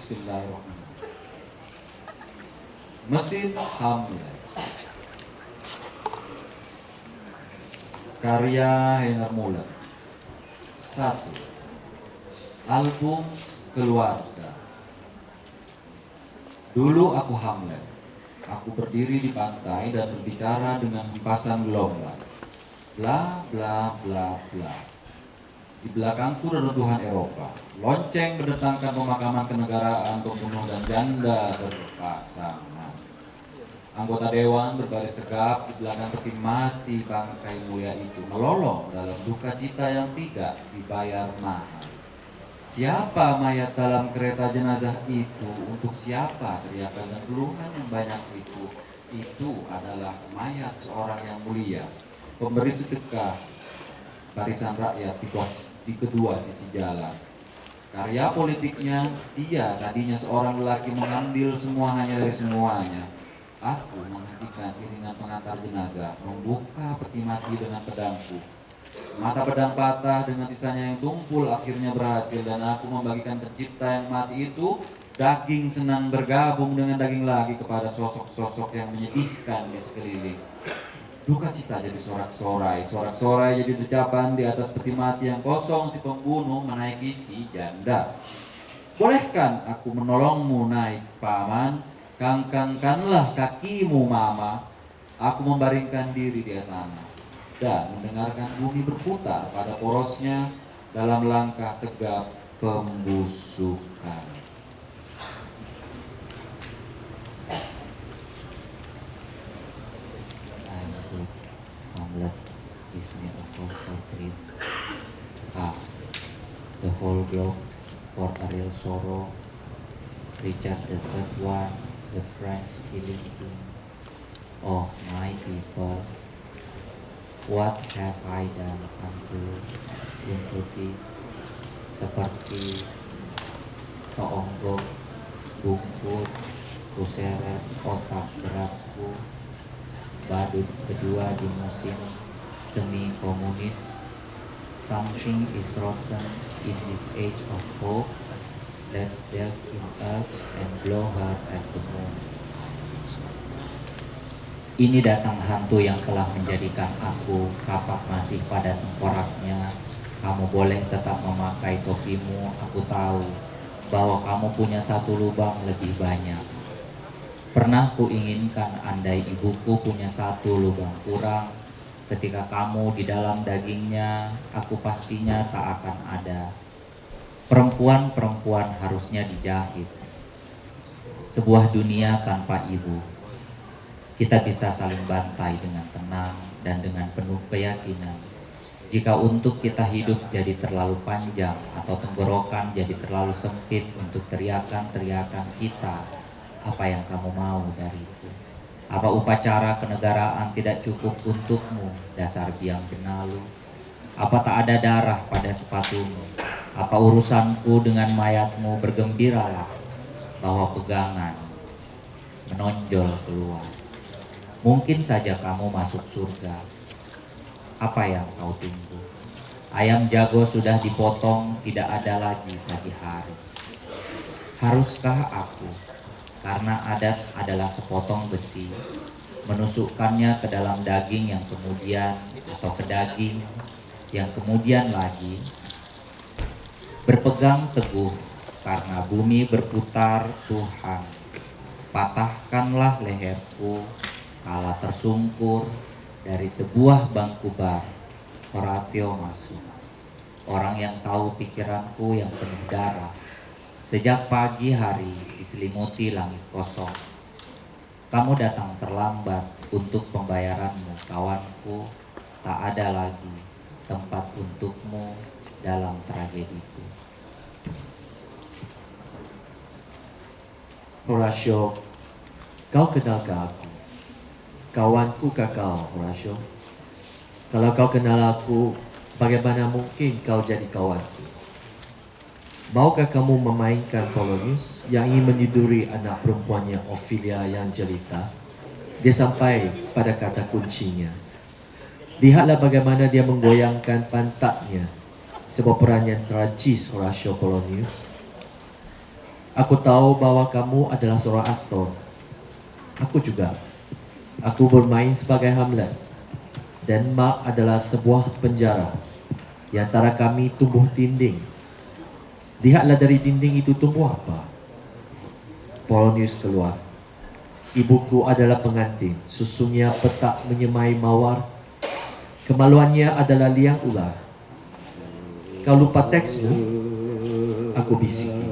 Bismillahirrahmanirrahim. Mesin Hamil, karya Heiner Muller. 1. Album Keluarga. Dulu aku Hamlet. Aku berdiri di pantai dan berbicara dengan hempasan gelombang. Bla bla bla bla. Di belakangku reruntuhan Eropa. Lonceng berdatangkan pemakaman kenegaraan, pembunuh dan janda berpasangan. Anggota dewan berbaris tegap di belakang peti mati bangkai mulia itu, melolong dalam duka cita yang tidak dibayar mahal. Siapa mayat dalam kereta jenazah itu? Untuk siapa teriakan dan keluhan yang banyak itu? Itu adalah mayat seorang yang mulia, pemberi sedekah barisan rakyat di kedua sisi jalan. Karya politiknya, dia tadinya seorang lelaki mengambil semua hanya dari semuanya. Aku menghentikan iringan pengantar jenazah, membuka peti mati dengan pedangku. Mata pedang patah dengan sisanya yang tumpul akhirnya berhasil, dan aku membagikan pencipta yang mati itu. Daging senang bergabung dengan daging lagi kepada sosok-sosok yang menyedihkan di sekeliling. Duka cita jadi sorak-sorai, sorak-sorai jadi decapan di atas peti mati yang kosong. Si pembunuh menaiki si janda. Bolehkan aku menolongmu naik, paman? Kangkangkanlah kakimu, mama. Aku membaringkan diri di tanah. dan mendengarkan bumi berputar pada porosnya dalam langkah tegap pembusukan. Hamlet, give me a coastal trip. The whole globe for a real sorrow. Richard the Third One, the French killing king. Oh my people, what have I done unto thee? Seperti seonggok bungkut kuseret otak beratku, badut kedua di musim semi komunis. Something is rotten in this age of hope. Let's delve in earth and blow hard at the moon. Ini datang hantu yang telah menjadikan aku kapak masih pada tengkoraknya. Kamu boleh tetap memakai topimu. Aku tahu bahwa kamu punya satu lubang lebih banyak. Pernah kuinginkan andai ibuku punya satu lubang kurang. Ketika kamu di dalam dagingnya, aku pastinya tak akan ada. Perempuan-perempuan harusnya dijahit. Sebuah dunia tanpa ibu. Kita bisa saling bantai dengan tenang dan dengan penuh keyakinan. Jika untuk kita hidup jadi terlalu panjang atau tenggorokan jadi terlalu sempit untuk teriakan-teriakan kita, apa yang kamu mau dariku? Apa upacara kenegaraan tidak cukup untukmu, dasar biang benalu? Apa tak ada darah pada sepatumu? Apa urusanku dengan mayatmu? Bergembiralah bahwa pegangan menonjol keluar. Mungkin saja kamu masuk surga. Apa yang kau tunggu? Ayam jago sudah dipotong, tidak ada lagi pagi hari. Haruskah aku, karena adat adalah sepotong besi, menusukkannya ke dalam daging yang kemudian, atau ke daging yang kemudian lagi, berpegang teguh karena bumi berputar. Tuhan, patahkanlah leherku kala tersungkur dari sebuah bangku bar. Horatio masuk, orang yang tahu pikiranku yang penuh darah. Sejak pagi hari diselimuti langit kosong. Kamu datang terlambat untuk pembayaranmu, kawanku. Tak ada lagi tempat untukmu dalam tragediku. Horatio, kau kenalkah aku? Kawanku kau, Horatio. Kalau kau kenal aku, bagaimana mungkin kau jadi kawanku? Maukah kamu memainkan Polonius yang ingin meniduri anak perempuannya Ophelia yang jelita? Dia sampai pada kata kuncinya. Lihatlah bagaimana dia menggoyangkan pantatnya. Sebuah peran yang tragis, Horatio Polonius. Aku tahu bahwa kamu adalah seorang aktor. Aku juga. Aku bermain sebagai Hamlet. Denmark adalah sebuah penjara. Di antara kami tumbuh dinding. Lihatlah dari dinding itu tumbuh apa? Polonius keluar. Ibuku adalah pengantin. Susunya petak menyemai mawar. Kemaluannya adalah liang ular. Kau lupa teksmu? Aku bisiki.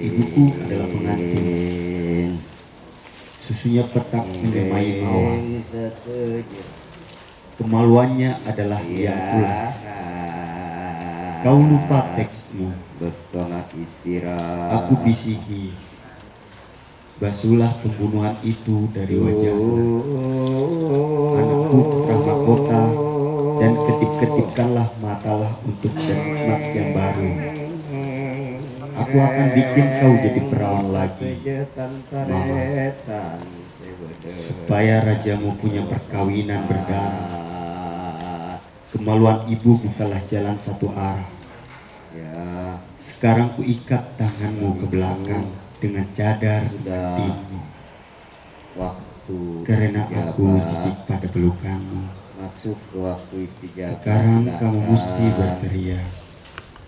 Ibuku adalah pengantin. Susunya petak menyemai mawar. Kemaluannya adalah liang ular. Kau lupa teksmu. Aku bisiki. Basuhlah pembunuhan itu dari wajahmu. Anakku putra mahkota, dan ketip-ketipkanlah matalah untuk Denmark yang baru. Aku akan bikin kau jadi perawan lagi, Mama, supaya rajamu punya perkawinan berdarah. Kemaluan ibu bukanlah jalan satu arah. Sekarang ku ikat tanganmu ke belakang dengan cadar putihmu. Karena aku jijik pada pelukanmu. Sekarang kamu mesti berteriak.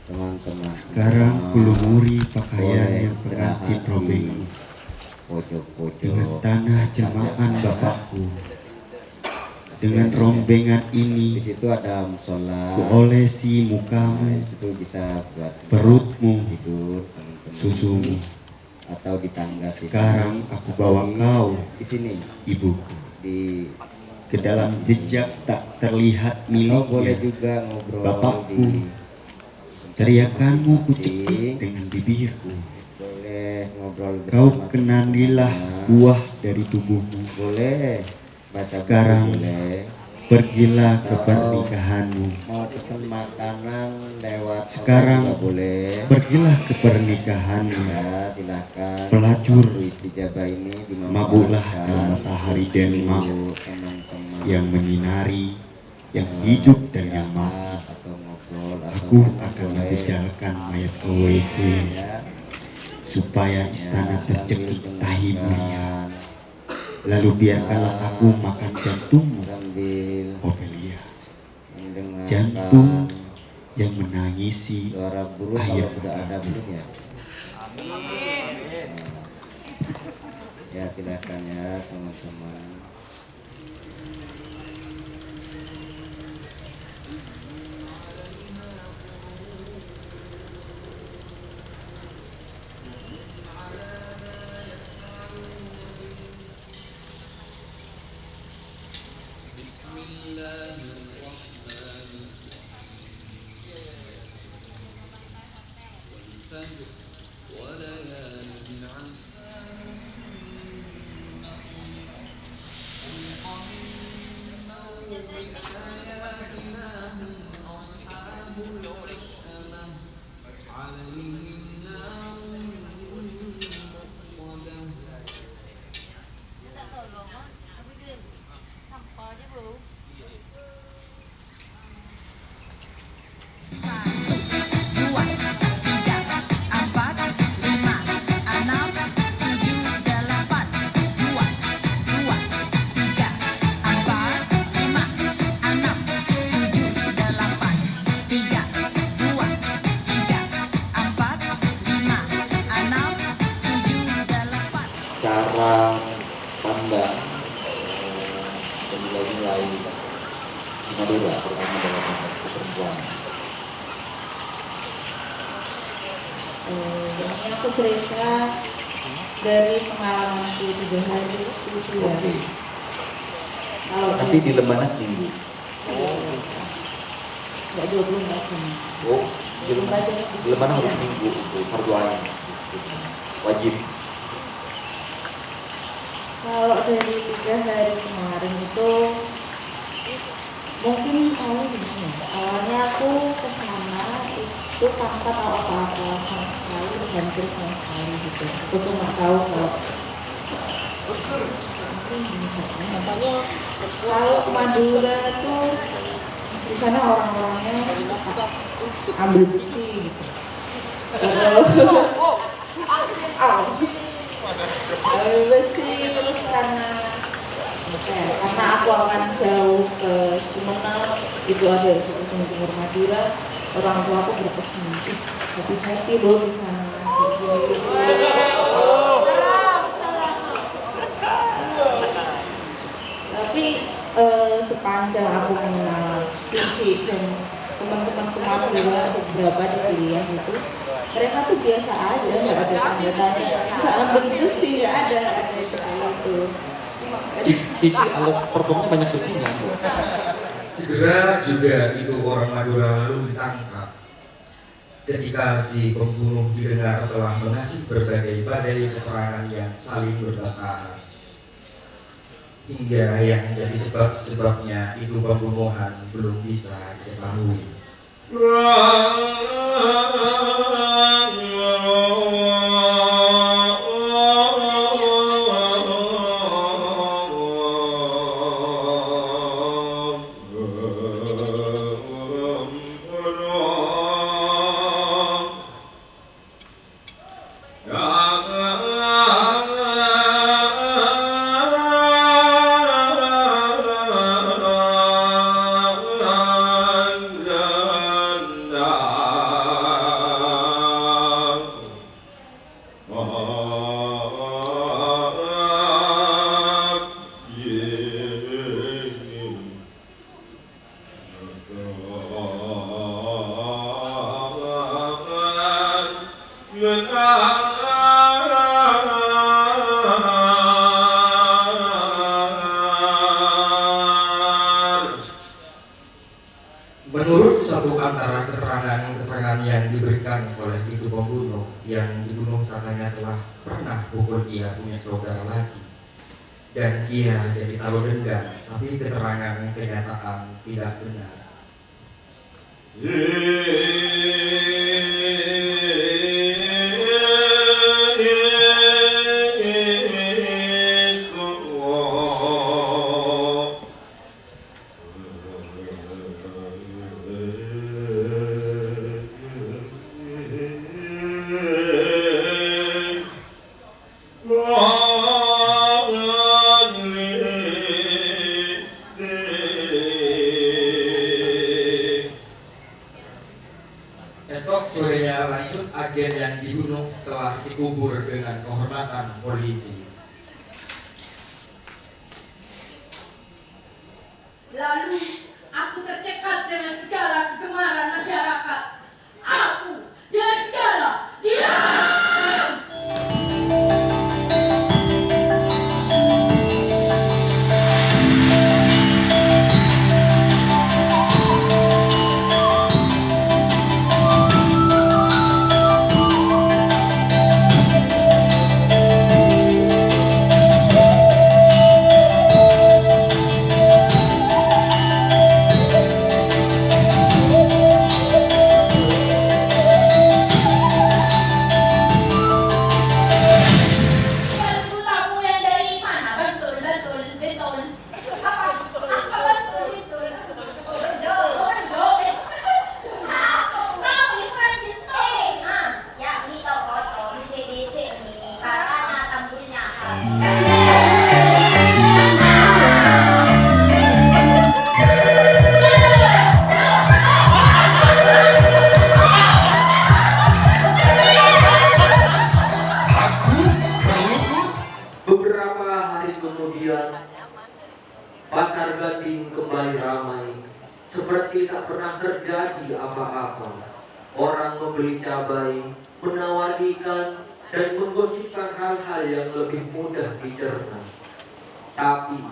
teman-teman. Sekarang kulumuri pakaian yang pengantin robekku dengan tanah jemaah bapakku. Dengan rombengan ini, di situ ada musola, kuolesi mukamu, situ bisa buat perutmu, tidur, susumu, atau di tangga. Sekarang aku bawa kau di sini, ibuku, ke dalam jejak tak terlihat miliknya. Boleh juga ngobrol, bapakku. Teriakanmu kucekik dengan bibirku. Boleh ngobrol. Kau kenalilah buah dari tubuhmu. Boleh. Sekarang pergilah ke pernikahanmu. Mau pesan makanan lewat sekarang boleh. Pergilah ke pernikahanmu. Ya, silakan. Pelacur ini mabuklah dalam matahari Denmark yang menyinari, yang hidup dan yang mati. Aku akan mengejalkan mayat ke WC supaya istana tercekik tahi mulia. Lalu biarkanlah aku makan jantungmu, Ophelia. Jantung yang menangisi akhir hidupnya. Ya silakan ya teman-teman. Cara pandang nilai-nilai di Madura, terutama dalam konteks keperempuan. Ini aku cerita dari pengalamanku 3 hari itu sih ya. Kalau nanti di Lembanas minggu. Enggak 24 jam. Oh, di Lembanas harus minggu untuk fardu ain. Wajib. Kalau dari 3 hari kemarin itu mungkin awalnya aku kesana itu tanpa tahu apa-apa sama sekali, hampir sama sekali gitu. Aku cuma tahu kalau Madura tuh di sana orang-orangnya ambil besi gitu. Ambil besi terus karena aku akan jauh ke Sumeneb, itu ada Sumeneb Timur Madura, orang tua aku berpesan, hati-hati loh di sana. Tapi sepanjang aku mengenal Cici dan teman-teman Madura beberapa di kuliah itu, mereka tuh biasa aja, nggak ada tanda-tanda, nggak ambil besi, nggak ada seperti itu. Cici alat performnya banyak besinya. Segera juga itu orang Madura lalu ditangkap. Ketika si pembunuh didengar telah mengasih berbagai keterangan yang saling bertentangan, hingga yang jadi sebabnya itu pembunuhan belum bisa diketahui. Menurut satu antara keterangan yang diberikan oleh itu pembunuh, yang dibunuh katanya telah pernah pukul ia punya saudara lagi, dan ia jadi talu dendam, tapi keterangan kenyataan tidak benar. Esok sorenya lanjut, agen yang dibunuh telah dikubur dengan kehormatan polisi. Lalu aku tercekat dengan segala kegemaran masyarakat. Aku dengan segala diam. Beberapa hari kemudian, pasar Gading kembali ramai, seperti tak pernah terjadi apa-apa. Orang membeli cabai, menawar ikan, dan menggosipkan hal-hal yang lebih mudah dicerna. Tapi,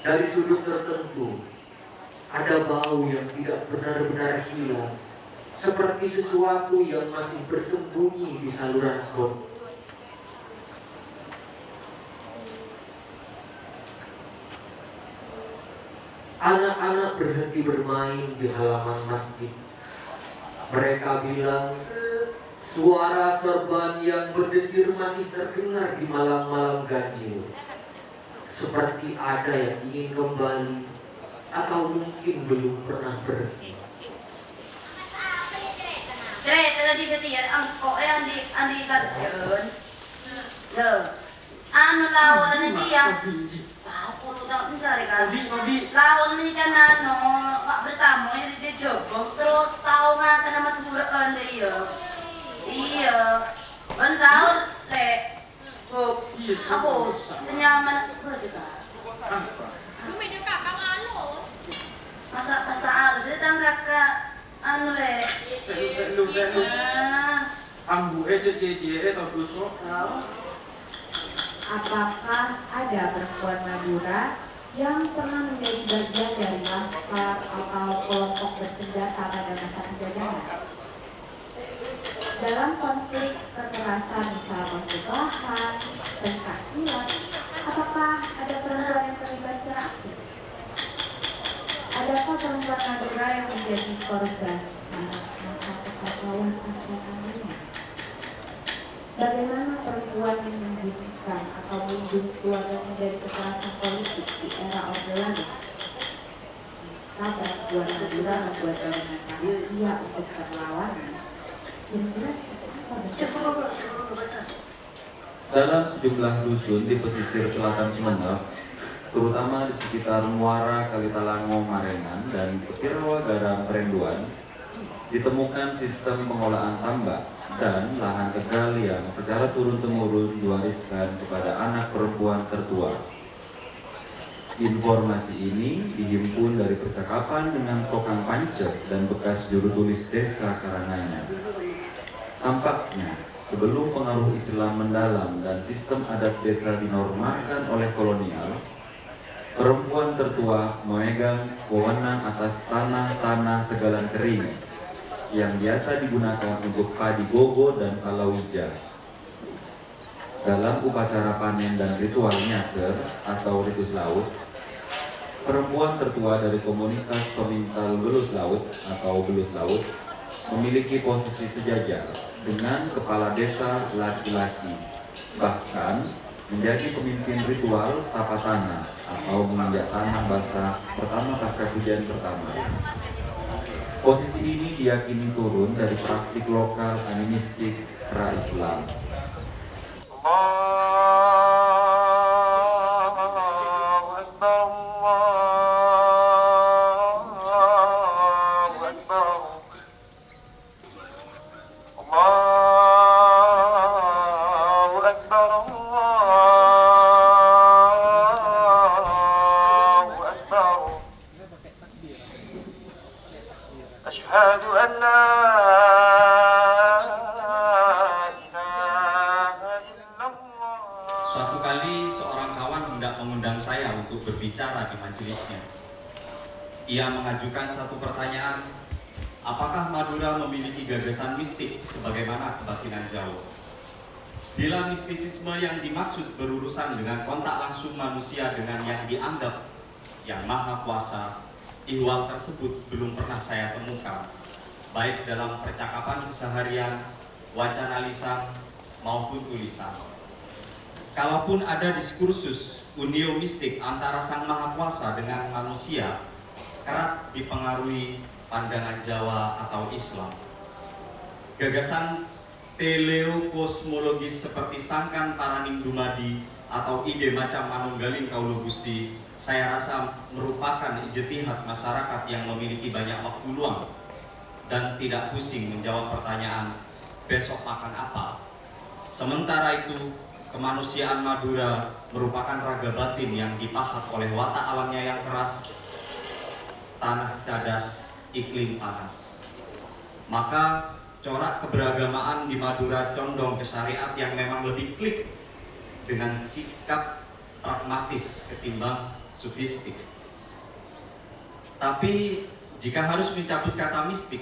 dari sudut tertentu, ada bau yang tidak benar-benar hilang, seperti sesuatu yang masih bersembunyi di saluran got. Anak-anak berhenti bermain di halaman masjid. Mereka bilang, suara sorban yang berdesir masih terdengar di malam-malam ganjil. Seperti ada yang ingin kembali, atau mungkin belum pernah pergi. Cerita tadi setia angkok yang di kartun. Loh, anu lawannya dia. Aku udah mencari kan. Lawan ini kan anu, mak bertamu ini dia jodoh. Terus tahu makan sama tuburan dia. Iya. Bentau le. Aku senyaman Bumi dia kakak halus. masa pas tak harus dia kakak anu le. Ambu JJ atau Apakah ada perempuan Madura yang pernah menjadi bagian dari laskar atau kelompok bersenjata pada masa penjajahan? Dalam konflik kekerasan misalnya konflik lahan, pencak silat, apakah ada perempuan yang terlibat secara aktif? Adakah perempuan Madura yang menjadi korban saat masa kekacauan pasca Kamania? Bagaimana perempuan yang membutuhkan atau melindungi keluarganya dari kekerasan politik di era Orde Lama? Jika perempuan Madura membuat jaringan rahasia untuk perlawanan, kira-kira apa bentuknya? Dalam sejumlah dusun di pesisir selatan Sumeneb, terutama di sekitar Muara Kalitalango Marengan dan Petirawa Garam Perenduan, ditemukan sistem pengolahan tambak dan lahan tegal yang secara turun-temurun diwariskan kepada anak perempuan tertua. Informasi ini dihimpun dari percakapan dengan Kokang Pancet dan bekas juru tulis desa Karanganyar. Tampaknya, sebelum pengaruh Islam mendalam dan sistem adat desa dinormalkan oleh kolonial, perempuan tertua memegang wewenang atas tanah-tanah tegalan kering yang biasa digunakan untuk padi gogo dan palawija. Dalam upacara panen dan ritual nyaker atau ritus laut, perempuan tertua dari komunitas pemintal belut laut atau belut laut memiliki posisi sejajar dengan kepala desa laki-laki, bahkan menjadi pemimpin ritual tapa tanah atau menginjak tanah basah pertama pasca hujan pertama. Posisi ini diyakini turun dari praktik lokal animistik pra-Islam. Suatu kali seorang kawan hendak mengundang saya untuk berbicara di majelisnya. Ia mengajukan satu pertanyaan, apakah Madura memiliki gagasan mistik sebagaimana kebatinan Jawa? Bila mistisisme yang dimaksud berurusan dengan kontak langsung manusia dengan yang dianggap yang maha kuasa, ihwal tersebut belum pernah saya temukan, baik dalam percakapan keseharian, wacana lisan, maupun tulisan. Kalaupun ada diskursus unio mistik antara Sang Maha Kuasa dengan manusia, kerap dipengaruhi pandangan Jawa atau Islam. Gagasan teleokosmologis seperti sangkan paraning dumadi atau ide macam manunggaling kaulo Gusti, saya rasa merupakan ijtihad masyarakat yang memiliki banyak waktu luang dan tidak pusing menjawab pertanyaan besok makan apa. Sementara itu, kemanusiaan Madura merupakan raga batin yang dipahat oleh watak alamnya yang keras, tanah cadas, iklim panas. Maka corak keberagamaan di Madura condong ke syariat yang memang lebih klik dengan sikap pragmatis ketimbang sufistik. Tapi jika harus mencabut kata mistik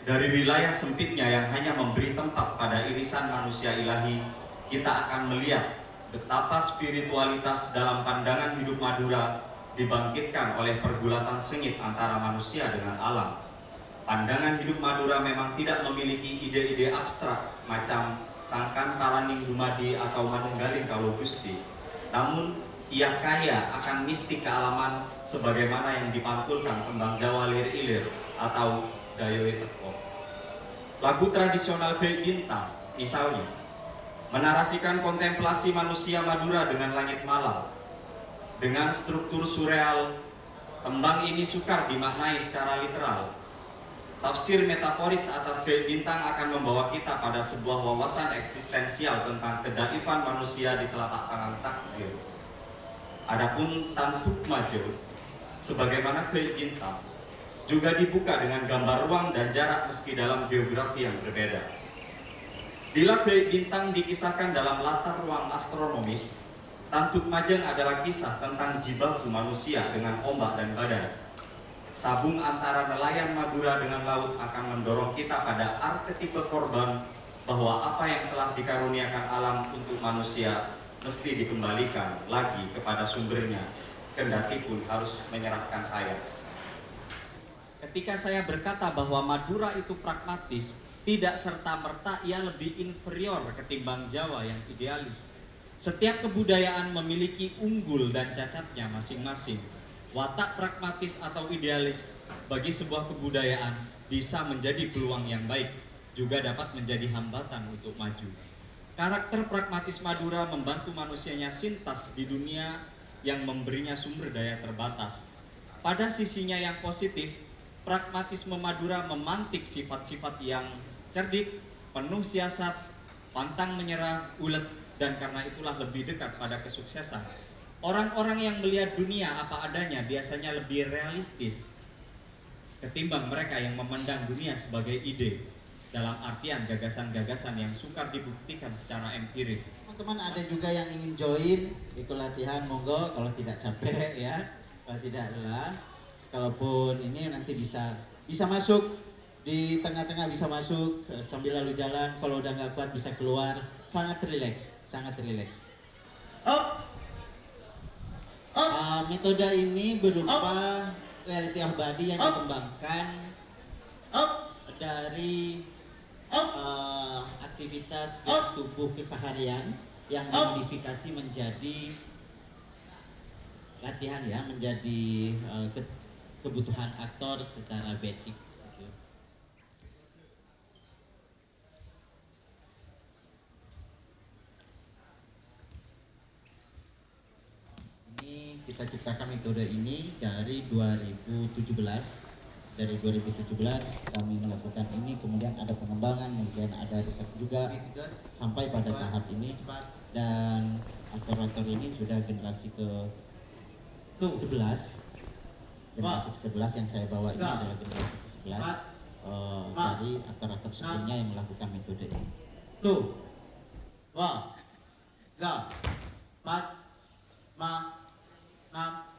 dari wilayah sempitnya yang hanya memberi tempat pada irisan manusia ilahi, kita akan melihat betapa spiritualitas dalam pandangan hidup Madura dibangkitkan oleh pergulatan sengit antara manusia dengan alam. Pandangan hidup Madura memang tidak memiliki ide-ide abstrak macam sangkan paraning dumadi atau manunggaling kaulo Gusti. Namun, ia kaya akan mistik kealaman sebagaimana yang dipantulkan tembang Jawa lir-ilir atau Dayoe Teko. Lagu tradisional Bey Bintang, misalnya, menarasikan kontemplasi manusia Madura dengan langit malam. Dengan struktur surreal, tembang ini sukar dimaknai secara literal. Tafsir metaforis atas Bey Bintang akan membawa kita pada sebuah wawasan eksistensial tentang kedaifan manusia di telapak tangan takdir. Adapun Tantuk Majo, sebagaimana Bey Bintang, juga dibuka dengan gambar ruang dan jarak meski dalam geografi yang berbeda. Bila Bey Bintang dikisahkan dalam latar ruang astronomis, Tantuk Majeng adalah kisah tentang jibaku manusia dengan ombak dan badai. Sabung antara nelayan Madura dengan laut akan mendorong kita pada arketipe korban bahwa apa yang telah dikaruniakan alam untuk manusia mesti dikembalikan lagi kepada sumbernya, kendati pun harus menyerahkan air. Ketika saya berkata bahwa Madura itu pragmatis, tidak serta-merta ia lebih inferior ketimbang Jawa yang idealis. Setiap kebudayaan memiliki unggul dan cacatnya masing-masing. Watak pragmatis atau idealis bagi sebuah kebudayaan bisa menjadi peluang yang baik, juga dapat menjadi hambatan untuk maju. Karakter pragmatis Madura membantu manusianya sintas di dunia yang memberinya sumber daya terbatas. Pada sisinya yang positif, pragmatisme Madura memantik sifat-sifat yang cerdik, penuh siasat, pantang menyerah, ulet, dan karena itulah lebih dekat pada kesuksesan. Orang-orang yang melihat dunia apa adanya biasanya lebih realistis ketimbang mereka yang memandang dunia sebagai ide, dalam artian gagasan-gagasan yang sukar dibuktikan secara empiris. Teman-teman ada juga yang ingin join ikut latihan, monggo, kalau tidak capek ya, kalau tidak lelah. Kalaupun ini nanti bisa masuk di tengah-tengah, bisa masuk sambil lalu jalan. Kalau udah nggak kuat bisa keluar. Sangat rileks, sangat rileks. Metode ini berupa reality abadi yang dikembangkan dari aktivitas tubuh keseharian yang dimodifikasi menjadi latihan ya, menjadi kebutuhan aktor secara basic. Ini kita ciptakan metode ini dari 2017. Dari 2017 kami melakukan ini, kemudian ada pengembangan, kemudian ada riset juga sampai pada tahap ini, dan aktor-aktor ini sudah generasi ke-11. Generasi ke-11 yang saya bawa ini adalah generasi ke-11 dari aktor-aktor sebelumnya yang melakukan metode ini. Tuh, wah, ga, 4, 5, 6.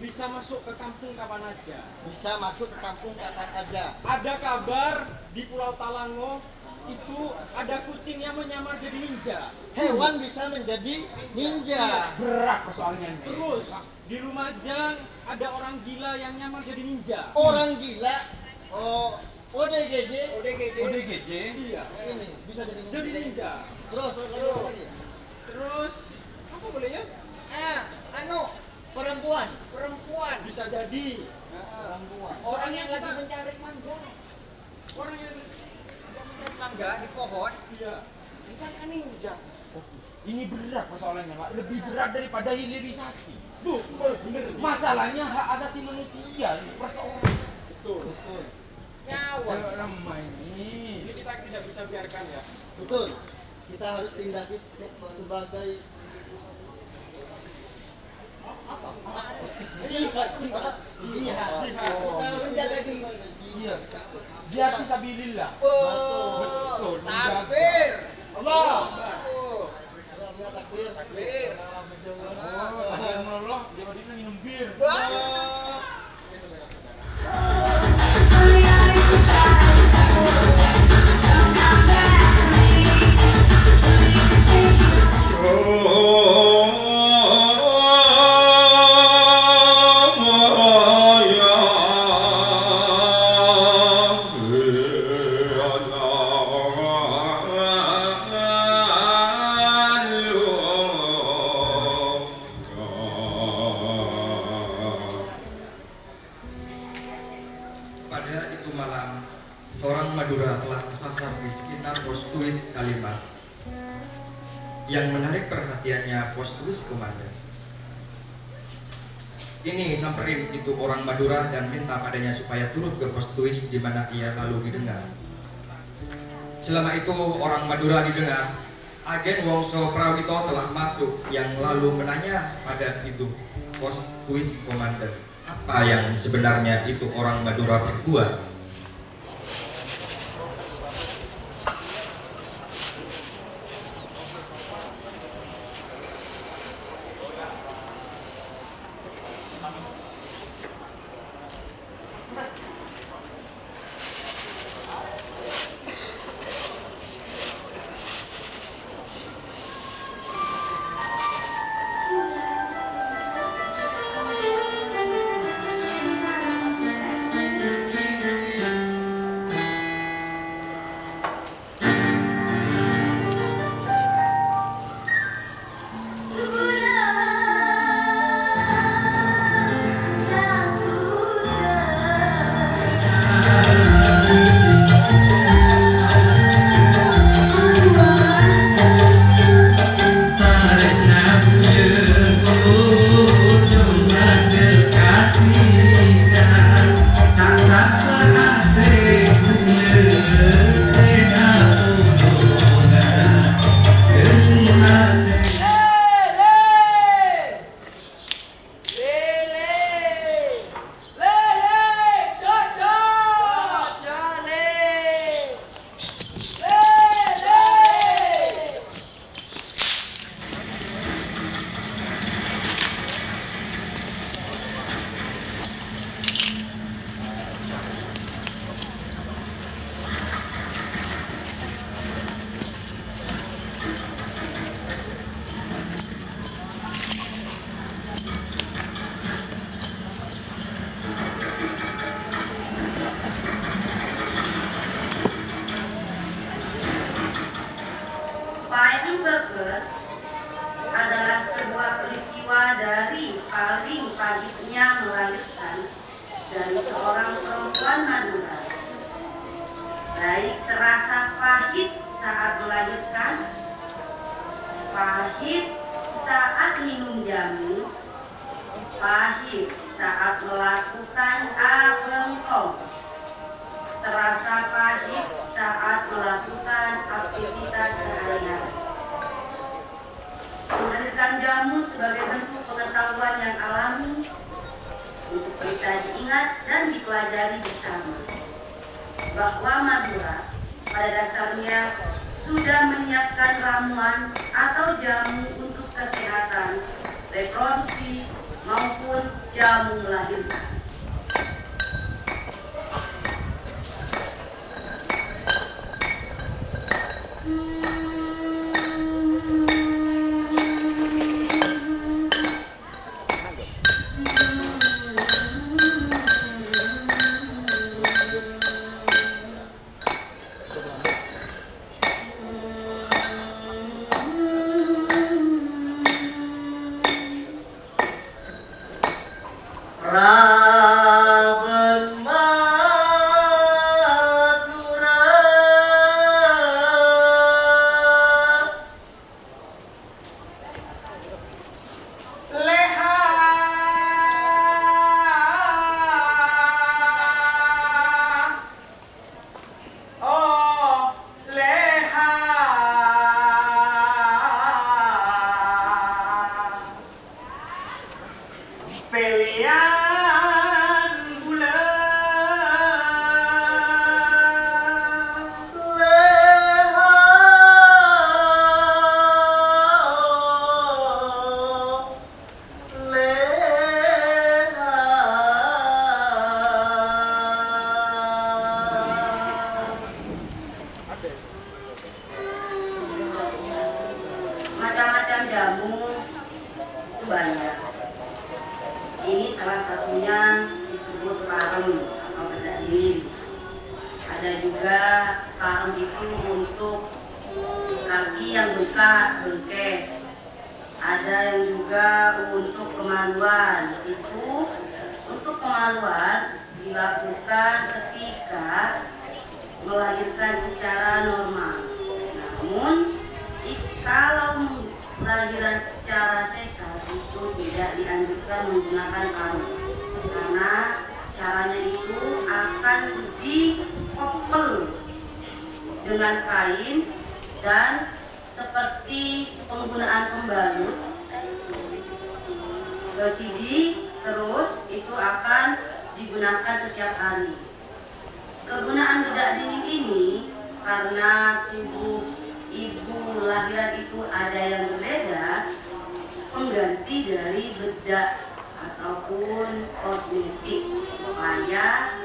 Bisa masuk ke kampung kapan aja. Bisa masuk ke kampung kapan aja. Ada kabar di Pulau Talango itu ada kucing yang menyamar jadi ninja. Hewan bisa menjadi ninja. Berat persoalannya. Terus di Lumajang ada orang gila yang nyamar jadi ninja. Orang gila? Oh, ODGJ. Iya. Ini bisa jadi ninja. Jadi ninja. Terus lagi. Terus apa boleh ya? Perempuan bisa jadi. Perempuan. Orang yang lagi kita mencari mangga. Orang yang mencari mangga di pohon. Iya. Disangka ninja. Ini berat persoalannya, Pak. Lebih berat daripada hilirisasi. Bener. Masalahnya hak asasi manusia ini persoalan. Betul. Nyawa. Lemah ini kita tidak bisa biarkan ya. Betul. Kita harus tindaki sebagai jihad. Kita menjaga diri. Iya. Jihad fisabilillah. Betul. Takbir. Allah. Takbir. Allah, dia minum bir. Pada itu malam, seorang Madura telah tersasar di sekitar pos tuis Kalimas. Yang menarik perhatiannya pos tuis komandan. Ini samperin itu orang Madura dan minta padanya supaya turun ke pos tuis di mana ia lalu didengar. Selama itu orang Madura didengar, agen Wongso Prawito telah masuk yang lalu menanya pada itu pos tuis komandan. Apa yang sebenarnya itu orang Madura perbuat? baik terasa pahit saat melahirkan, pahit saat minum jamu, pahit saat melakukan abengkong, terasa pahit saat melakukan aktivitas sehari-hari. Melahirkan jamu sebagai bentuk pengetahuan yang alami untuk bisa diingat dan dipelajari bersama, bahwa Madura pada dasarnya sudah menyiapkan ramuan atau jamu untuk kesehatan, reproduksi, maupun jamu melahirkan. Macam-macam jamu itu banyak. Ini salah satunya disebut parem atau bedak dingin. Ada juga parem itu untuk kaki yang bengkak, bengkes. Ada yang juga untuk kemaluan. Itu untuk kemaluan dilakukan ketika melahirkan secara normal. Namun kalau lahiran secara sesar itu tidak dianjurkan menggunakan parem, karena caranya itu akan dikopel dengan kain dan seperti penggunaan pembalut gosidi, terus itu akan digunakan setiap hari. Kegunaan bedak dingin ini karena tubuh ibu lahiran itu ada yang berbeda, pengganti dari bedak ataupun kosmetik supaya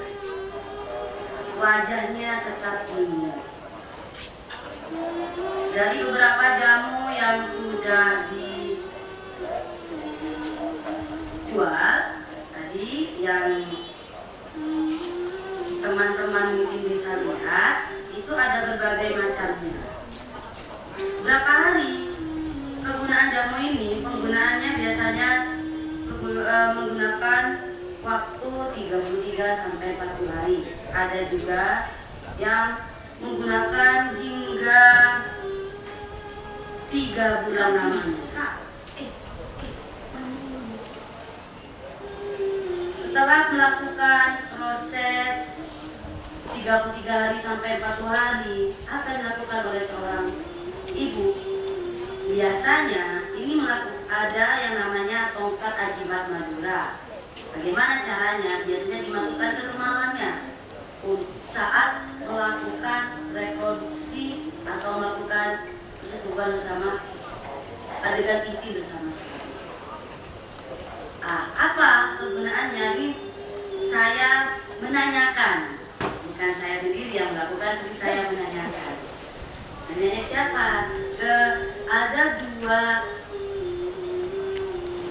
wajahnya tetap indah. Dari beberapa jamu yang sudah dijual tadi, yang teman-teman mungkin bisa lihat, itu ada berbagai macamnya. Berapa hari kegunaan jamu ini? Penggunaannya biasanya menggunakan waktu 33 sampai 40 hari. Ada juga yang menggunakan hingga 3 bulan lamanya. Setelah melakukan proses 33 hari sampai 40 hari, apa yang dilakukan oleh seorang ibu? Biasanya ini ada yang namanya tongkat ajimat Madura. Bagaimana caranya? Biasanya dimasukkan ke kemaluannya saat melakukan reproduksi atau melakukan persetubuhan bersama, adegan intim bersama. Apa kegunaannya? Ini saya menanyakan, bukan saya sendiri yang melakukan, tapi saya menanyakan. Menanya siapa? Ada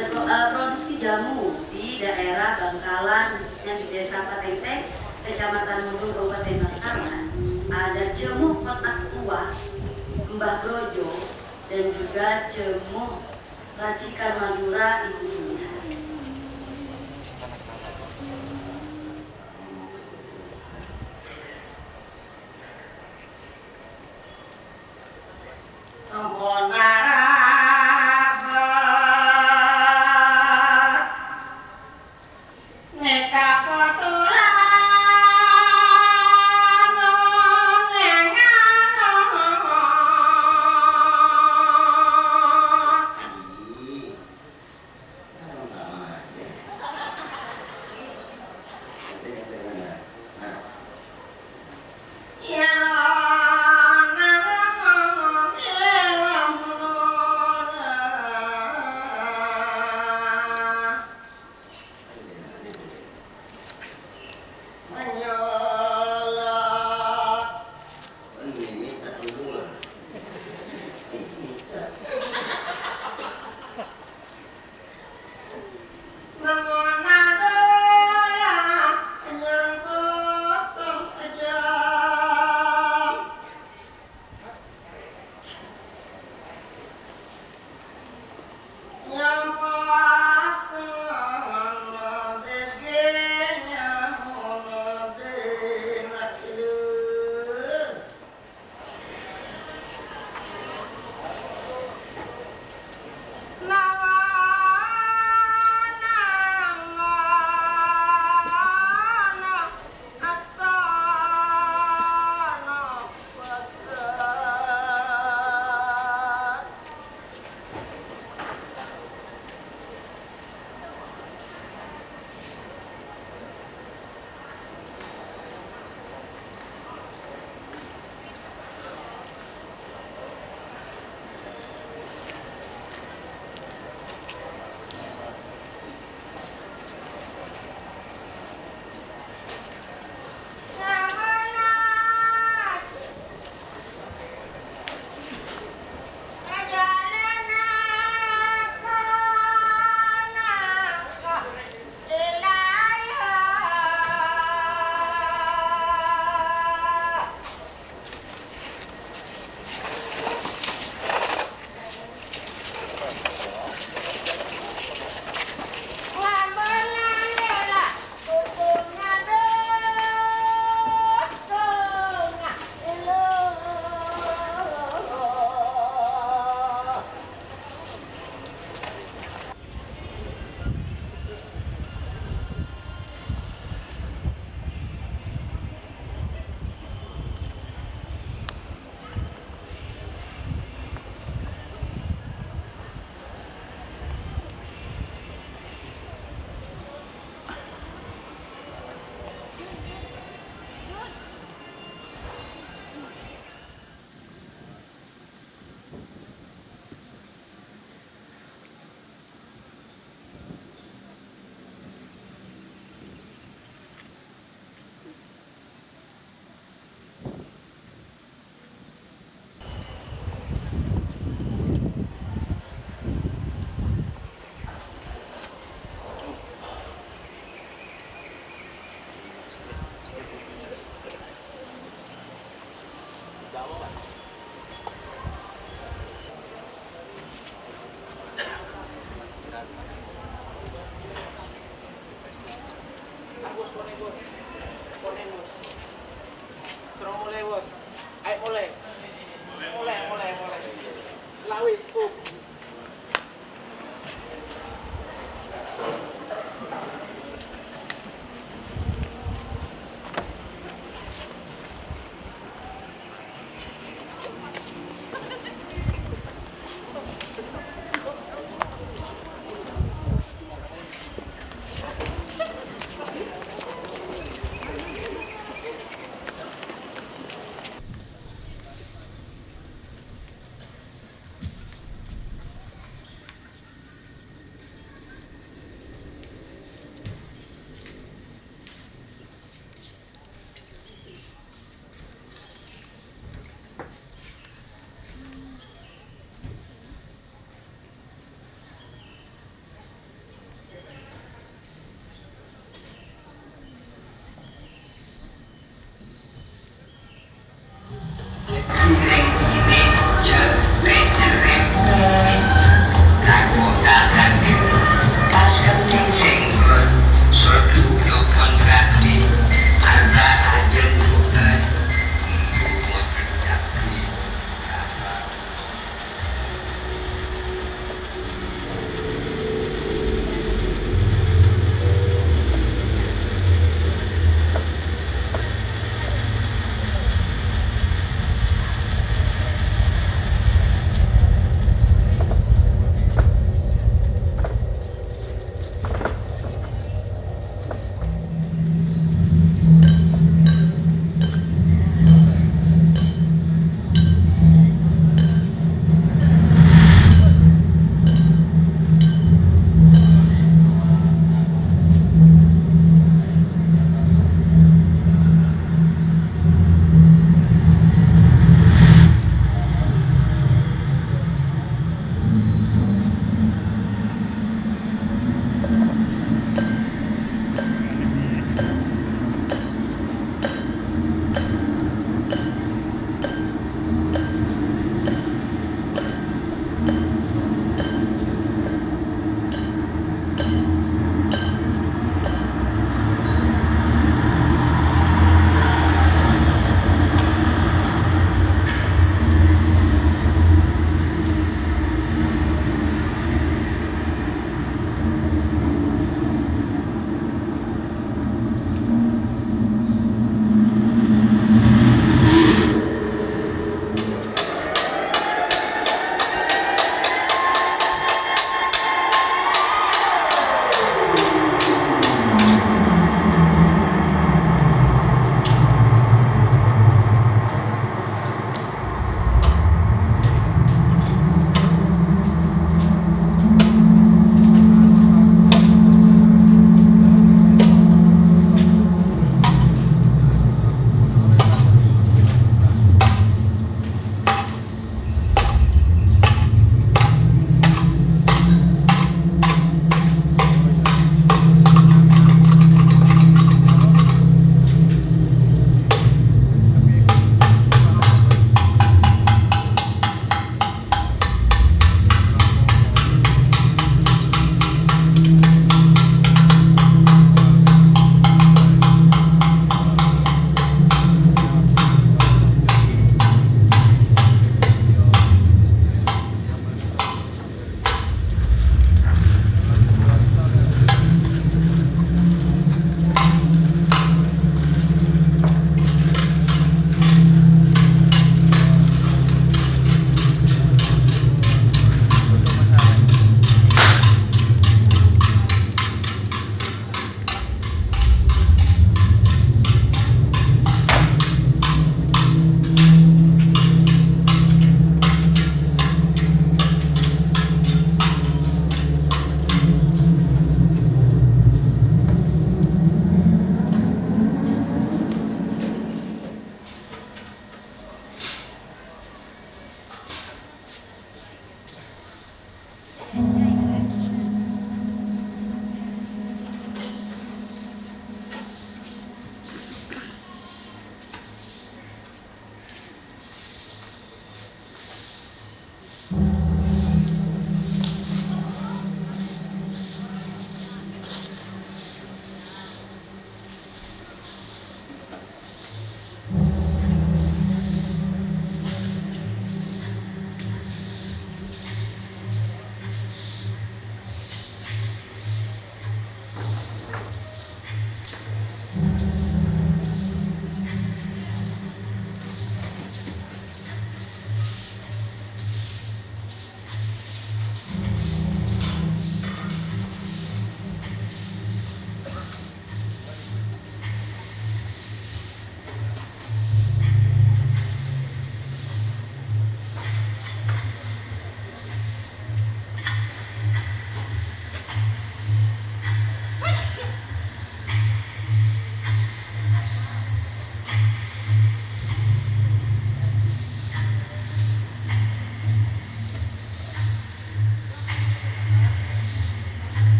2 produksi jamu di daerah Bangkalan, khususnya di Desa Patenteng, Kecamatan Mundung, Kabupaten Bangkalan. Ada jemuh kotak tua Mbah Brojo dan juga jemuh racikan Madura Ibu Seminar.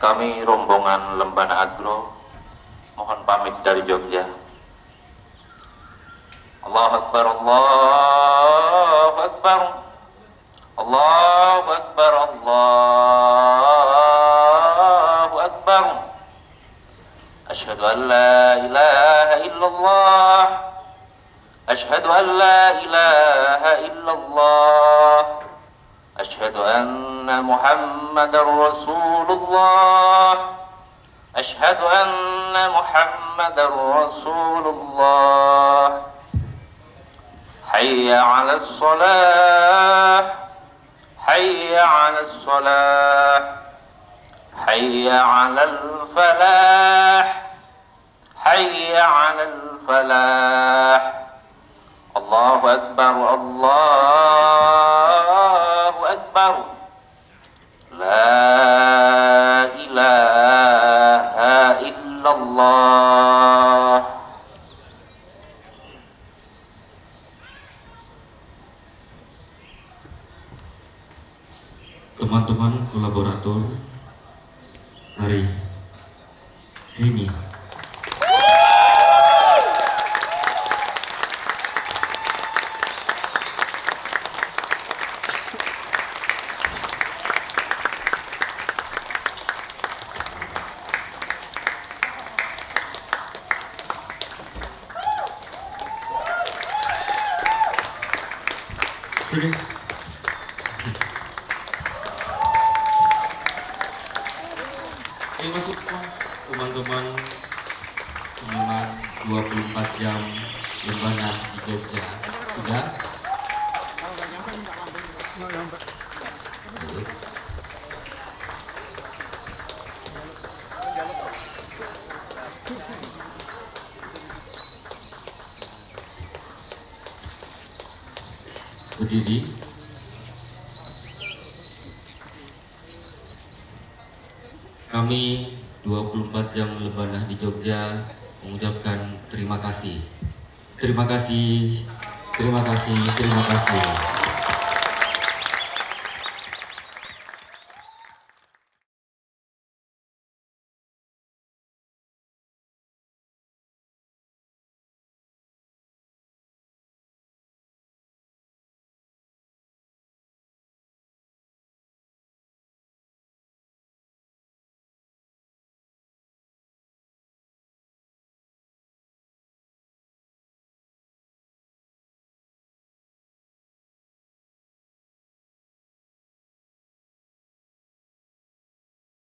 Kami rombongan Lembana Agro mohon pamit dari Jogja. Allahu Akbar, Allahu Akbar, Allahu Akbar, Allahu Akbar. Asyhadu an la ilaha illallah, asyhadu an la ilaha illallah, asyhadu anna Muhammadar Rasulullah, asyhadu anna Muhammadar Rasulullah. Hayya 'alas shalah, hayya 'alas shalah, hayya 'alal falah, hayya 'alal falah. Allahu Akbar, Allahu Akbar. La ilaha illallah. Teman-teman kolaborator, mari sini. Sini. Masuk teman-teman seniman 24 jam Lembana di Jogja. Sudah? Berdiri. Kami 24 jam Lembana di Jogja mengucapkan terima kasih. Terima kasih, terima kasih, terima kasih.